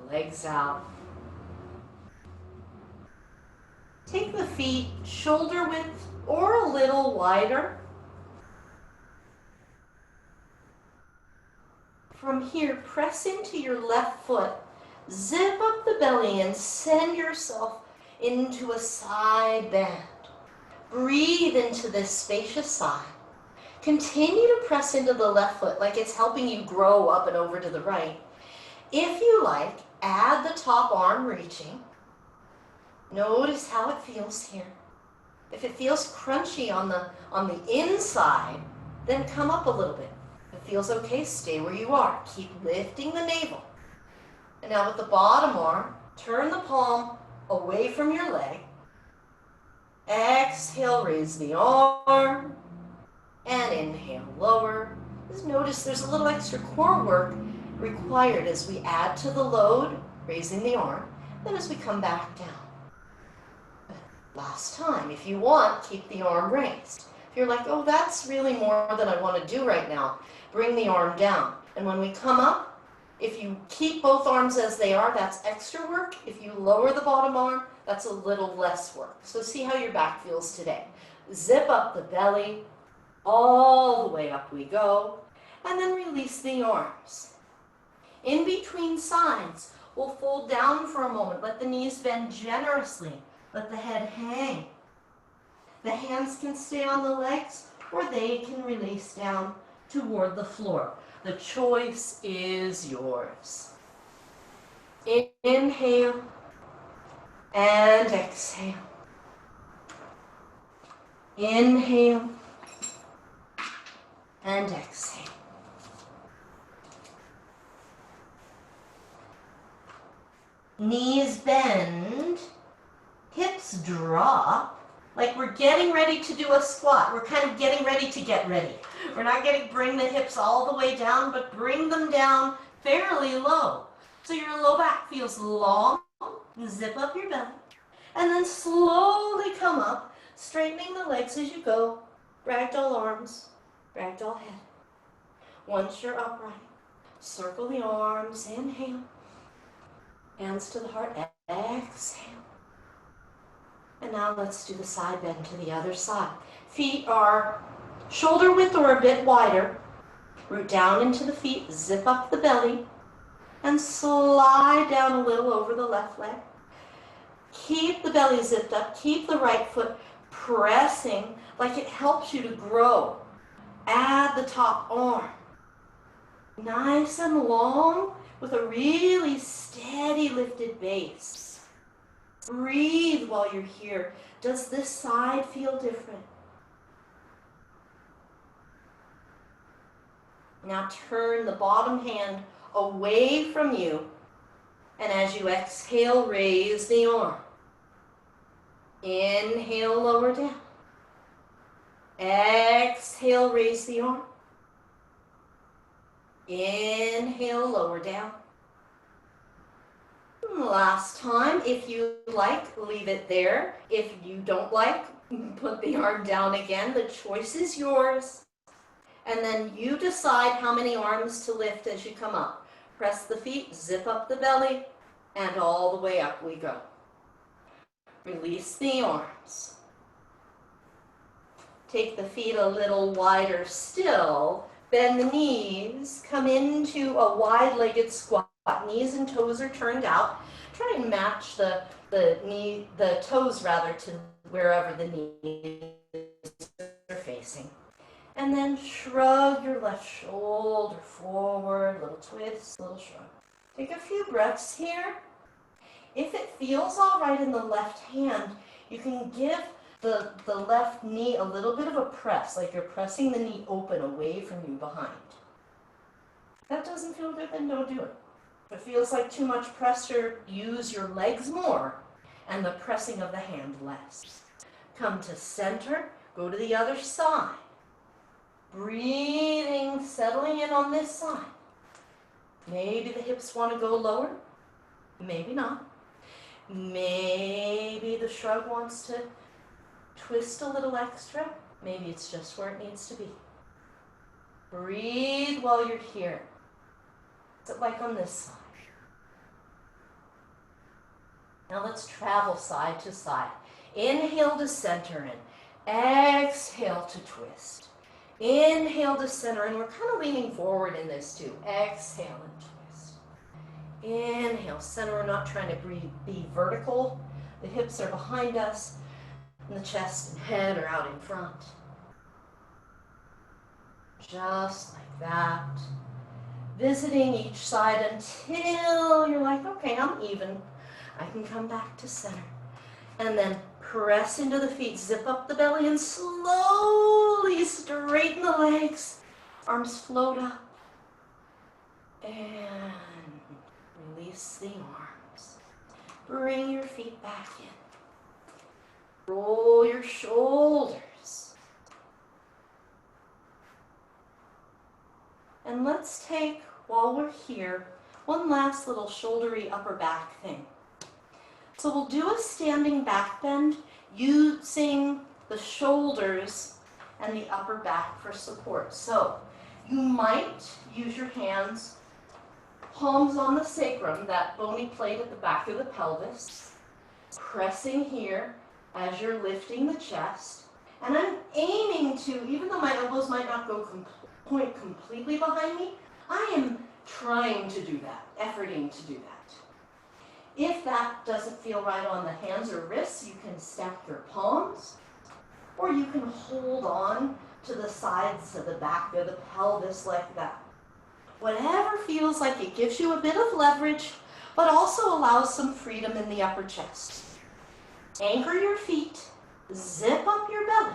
Legs out. Take the feet shoulder width or a little wider. From here, press into your left foot. Zip up the belly and send yourself into a side bend. Breathe into this spacious side. Continue to press into the left foot like it's helping you grow up and over to the right. If you like, add the top arm reaching. Notice how it feels here. If it feels crunchy on the inside, then come up a little bit. If it feels okay, stay where you are. Keep lifting the navel. And now with the bottom arm, turn the palm away from your leg. Exhale, raise the arm. And inhale, lower. Just notice there's a little extra core work required as we add to the load, raising the arm, then as we come back down. Last time, if you want, keep the arm raised. If you're like, oh, that's really more than I want to do right now, bring the arm down. And when we come up, if you keep both arms as they are, that's extra work. If you lower the bottom arm, that's a little less work. So see how your back feels today. Zip up the belly, all the way up we go, and then release the arms. In between sides, we'll fold down for a moment. Let the knees bend generously. Let the head hang. The hands can stay on the legs or they can release down toward the floor. The choice is yours. Inhale and exhale. Inhale and exhale. Knees bend, hips drop, like we're getting ready to do a squat. We're kind of getting ready to get ready. We're not going to bring the hips all the way down, but bring them down fairly low. So your low back feels long. Zip up your belly. And then slowly come up, straightening the legs as you go. Ragdoll arms, ragdoll head. Once you're upright, circle the arms, inhale. Hands to the heart, exhale. And now let's do the side bend to the other side. Feet are shoulder width or a bit wider. Root down into the feet, zip up the belly, and slide down a little over the left leg. Keep the belly zipped up, keep the right foot pressing like it helps you to grow. Add the top arm. Nice and long with a really steady lifted base. Breathe while you're here. Does this side feel different? Now turn the bottom hand away from you, and as you exhale, raise the arm. Inhale, lower down. Exhale, raise the arm. Inhale, lower down. Last time, if you like, leave it there. If you don't like, put the arm down again. The choice is yours. And then you decide how many arms to lift as you come up. Press the feet, zip up the belly, and all the way up we go. Release the arms. Take the feet a little wider still. Bend the knees. Come into a wide-legged squat. Knees and toes are turned out. Try and match the toes to wherever the knees are facing. And then shrug your left shoulder forward, little twist, little shrug. Take a few breaths here. If it feels all right in the left hand, you can give the left knee a little bit of a press, like you're pressing the knee open away from you behind. If that doesn't feel good, then don't do it. If it feels like too much pressure, use your legs more and the pressing of the hand less. Come to center, go to the other side. Breathing, settling in on this side. Maybe the hips want to go lower, maybe not. Maybe the shrug wants to twist a little extra. Maybe it's just where it needs to be. Breathe while you're here. What's it like on this side? Now let's travel side to side. Inhale to center in. Exhale to twist. Inhale to center, and we're kind of leaning forward in this too. Exhale and twist. Inhale, center. We're not trying to be vertical. The hips are behind us, and the chest and head are out in front. Just like that. Visiting each side until you're like, okay, I'm even. I can come back to center. And then press into the feet, zip up the belly, and slowly straighten the legs. Arms float up. And release the arms. Bring your feet back in. Roll your shoulders. And let's take, while we're here, one last little shouldery upper back thing. So we'll do a standing back bend using the shoulders and the upper back for support. So you might use your hands, palms on the sacrum, that bony plate at the back of the pelvis, pressing here as you're lifting the chest. And I'm aiming to, even though my elbows might not go point completely behind me, I am trying to do that, efforting to do that. If that doesn't feel right on the hands or wrists, you can stack your palms, or you can hold on to the sides of the back of the pelvis like that. Whatever feels like it gives you a bit of leverage, but also allows some freedom in the upper chest. Anchor your feet, zip up your belly.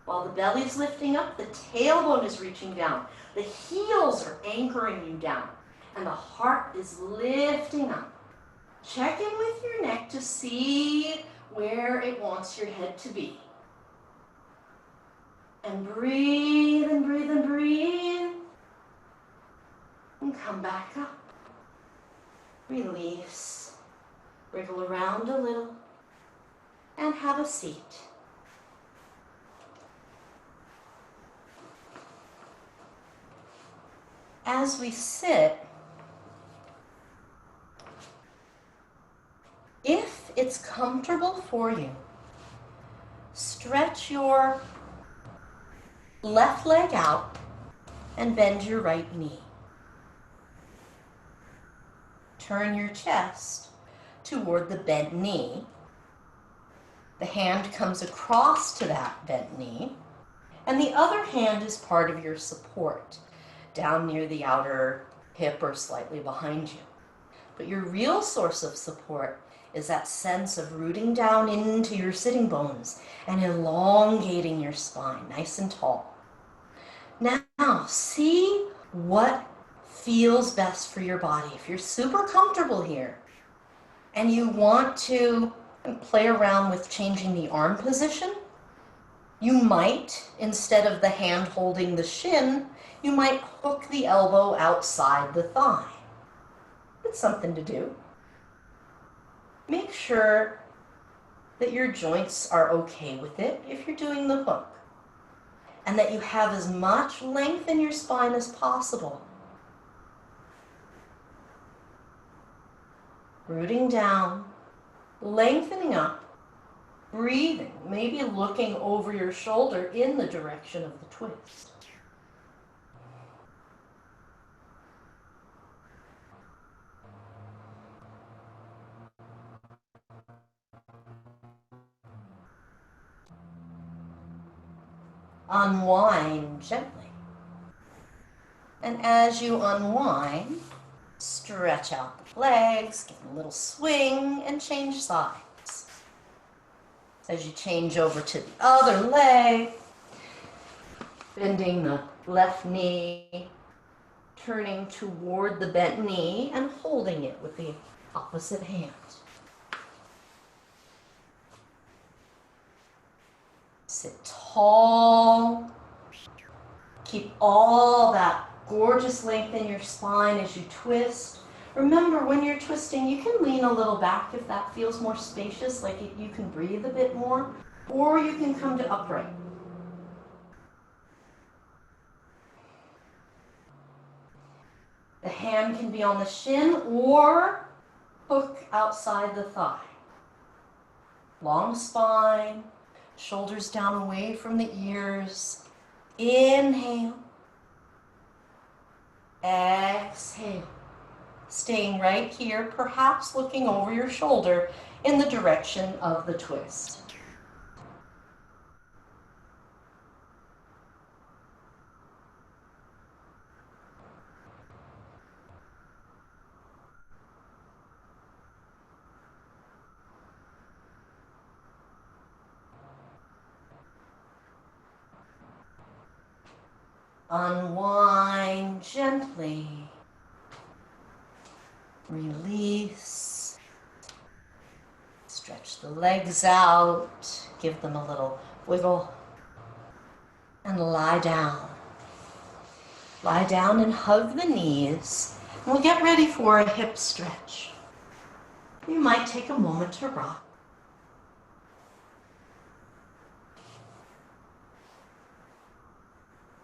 While the belly's lifting up, the tailbone is reaching down. The heels are anchoring you down. And the heart is lifting up. Check in with your neck to see where it wants your head to be. And breathe and breathe and breathe. And come back up. Release. Wriggle around a little. And have a seat. As we sit, if it's comfortable for you, stretch your left leg out and bend your right knee. Turn your chest toward the bent knee. The hand comes across to that bent knee, and the other hand is part of your support, down near the outer hip or slightly behind you. But your real source of support is that sense of rooting down into your sitting bones and elongating your spine, nice and tall. Now, see what feels best for your body. If you're super comfortable here and you want to play around with changing the arm position, you might, instead of the hand holding the shin, you might hook the elbow outside the thigh. It's something to do. Make sure that your joints are okay with it if you're doing the hook, and that you have as much length in your spine as possible. Rooting down, lengthening up, breathing, maybe looking over your shoulder in the direction of the twist. Unwind gently. And as you unwind, stretch out the legs, give them a little swing, and change sides. As you change over to the other leg, bending the left knee, turning toward the bent knee, and holding it with the opposite hand. Sit tall. Keep all that gorgeous length in your spine as you twist. Remember, when you're twisting, you can lean a little back if that feels more spacious, like you can breathe a bit more, or you can come to upright. The hand can be on the shin or hook outside the thigh. Long spine, shoulders down away from the ears. Inhale. Exhale. Staying right here, perhaps looking over your shoulder in the direction of the twist. Unwind gently. Release. Stretch the legs out. Give them a little wiggle. And lie down. Lie down and hug the knees. And we'll get ready for a hip stretch. You might take a moment to rock.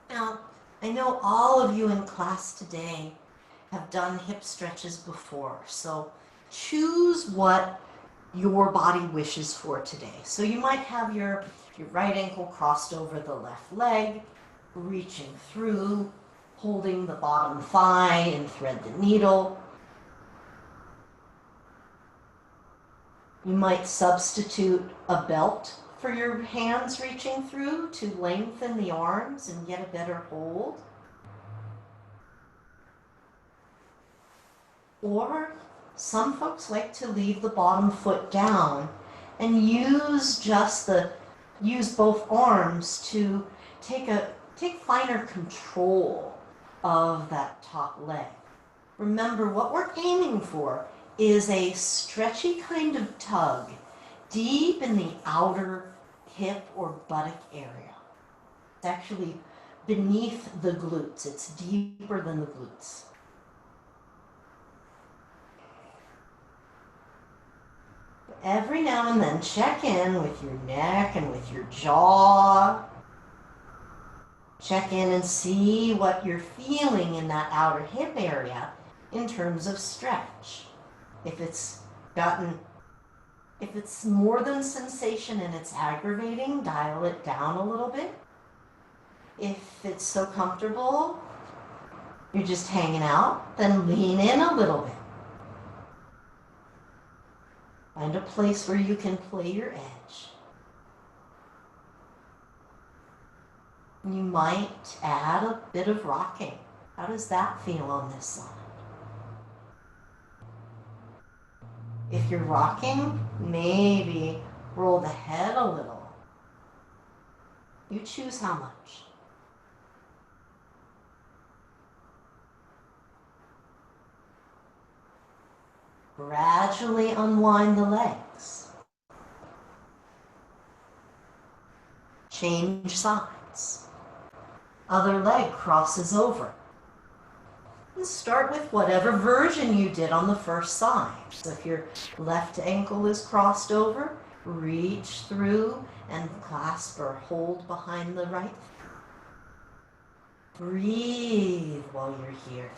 Now, I know all of you in class today have done hip stretches before, so choose what your body wishes for today. So you might have your right ankle crossed over the left leg, reaching through, holding the bottom thigh and thread the needle. You might substitute a belt for your hands reaching through to lengthen the arms and get a better hold. Or some folks like to leave the bottom foot down and use just the use both arms to take finer control of that top leg. Remember, what we're aiming for is a stretchy kind of tug deep in the outer hip or buttock area. It's actually beneath the glutes. It's deeper than the glutes. Every now and then, check in with your neck and with your jaw. Check in and see what you're feeling in that outer hip area in terms of stretch. If it's more than sensation and it's aggravating, dial it down a little bit. If it's so comfortable, you're just hanging out, then lean in a little bit. Find a place where you can play your edge. You might add a bit of rocking. How does that feel on this side? If you're rocking, maybe roll the head a little. You choose how much. Gradually unwind the legs. Change sides. Other leg crosses over. And start with whatever version you did on the first side. So if your left ankle is crossed over, reach through and clasp or hold behind the right. Breathe while you're here.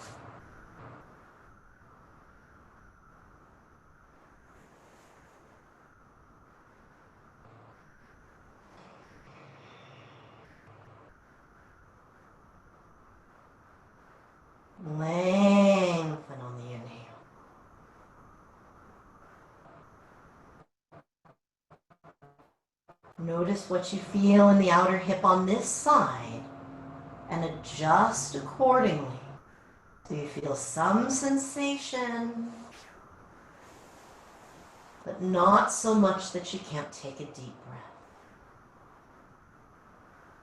Lengthen on the inhale. Notice what you feel in the outer hip on this side and adjust accordingly. So you feel some sensation, but not so much that you can't take a deep breath.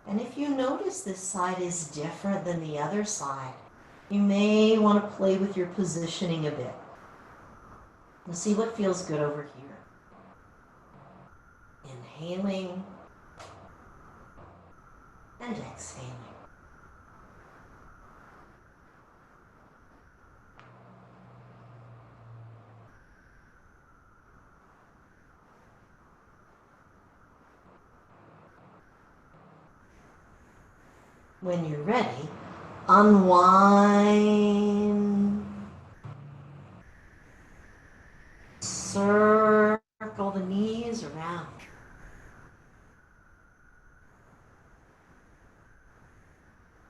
And if you notice this side is different than the other side, you may want to play with your positioning a bit and see what feels good over here. Inhaling and exhaling. When you're ready, unwind. Circle the knees around.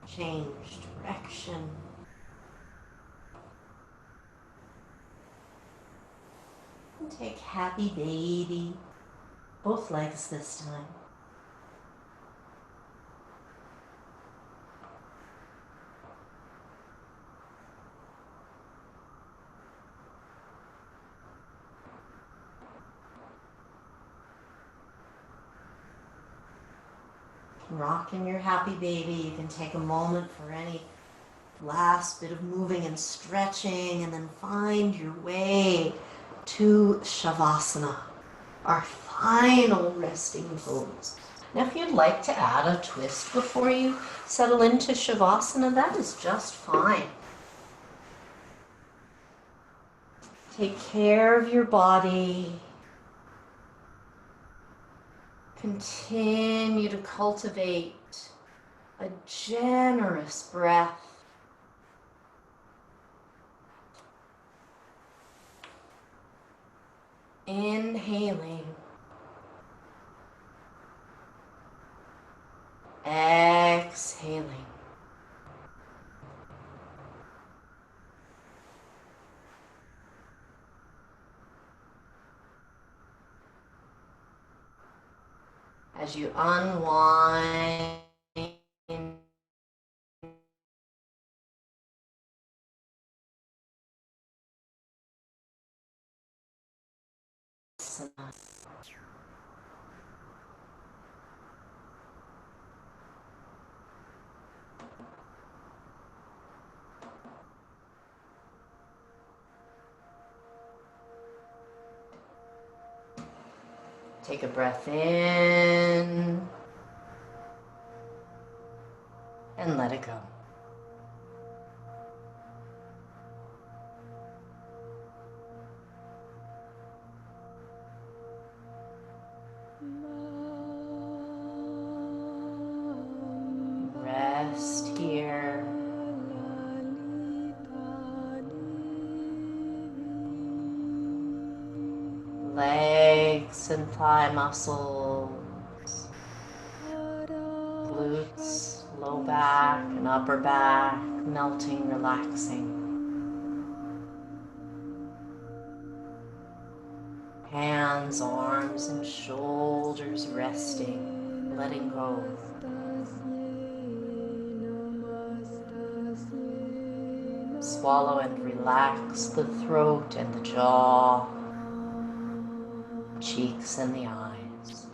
Change direction. And take happy baby. Both legs this time. Rocking your happy baby. You can take a moment for any last bit of moving and stretching, and then find your way to Shavasana, our final resting pose. Now, if you'd like to add a twist before you settle into Shavasana, that is just fine. Take care of your body. Continue to cultivate a generous breath. Inhaling. Exhaling. As you unwind, Take a breath in and let it go. Rest here. Legs and thigh muscles, glutes, low back and upper back, melting, relaxing. Hands, arms, and shoulders resting, letting go. Swallow and relax the throat and the jaw, cheeks and the eyes.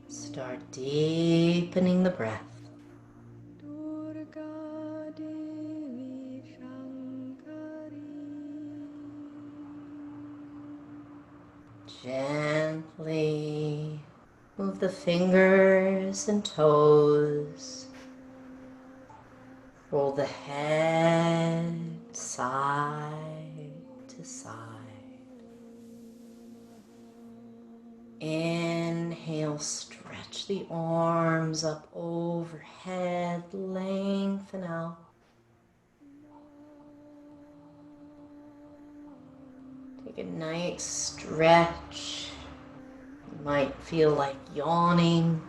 Start deepening the breath. Gently Move the fingers and toes. Roll the head side to side. Inhale, stretch the arms up overhead, lengthen out. Take a nice stretch. You might feel like yawning.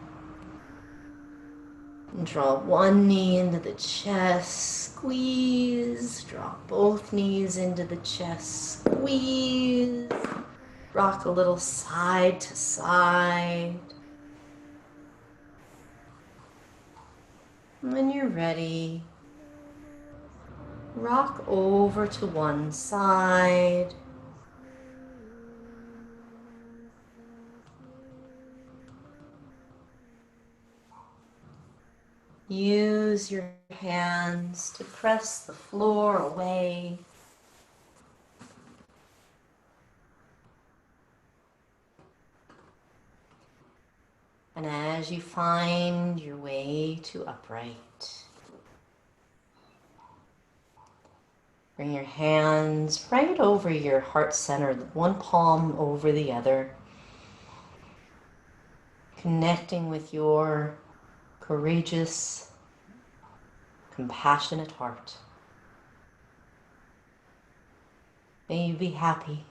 And draw one knee into the chest, squeeze. Draw both knees into the chest, squeeze. Rock a little side to side. And when you're ready, rock over to one side. Use your hands to press the floor away. And as you find your way to upright, bring your hands right over your heart center, one palm over the other, connecting with your courageous, compassionate heart. May you be happy.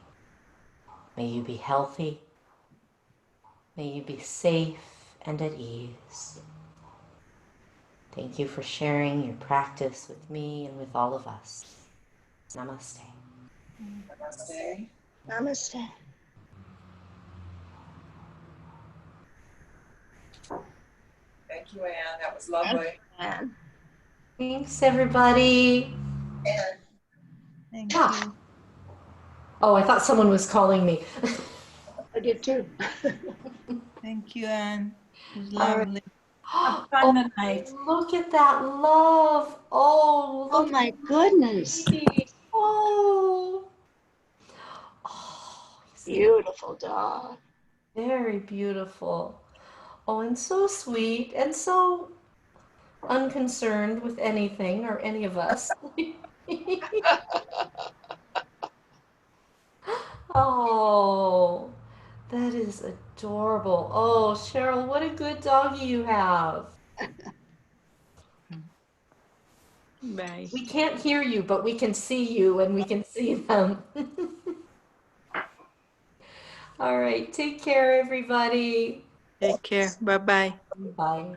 May you be healthy. May you be safe and at ease. Thank you for sharing your practice with me and with all of us. Namaste. Namaste. Namaste. Thank you, Anne. That was lovely. And Thanks, everybody. Thank Ah. you. Oh, I thought someone was calling me. I did too. Thank you, Anne. It was All right. lovely. Have fun Oh, tonight. look at that love. Oh, Oh look my at goodness. me. Oh. Oh, he's Beautiful dog. very beautiful. Oh, and so sweet and so unconcerned with anything or any of us. Oh, that is adorable. Oh, Cheryl, what a good doggy you have. Bye. We can't hear you, but we can see you and we can see them. All right, take care, everybody. Take care. Bye-bye. Bye.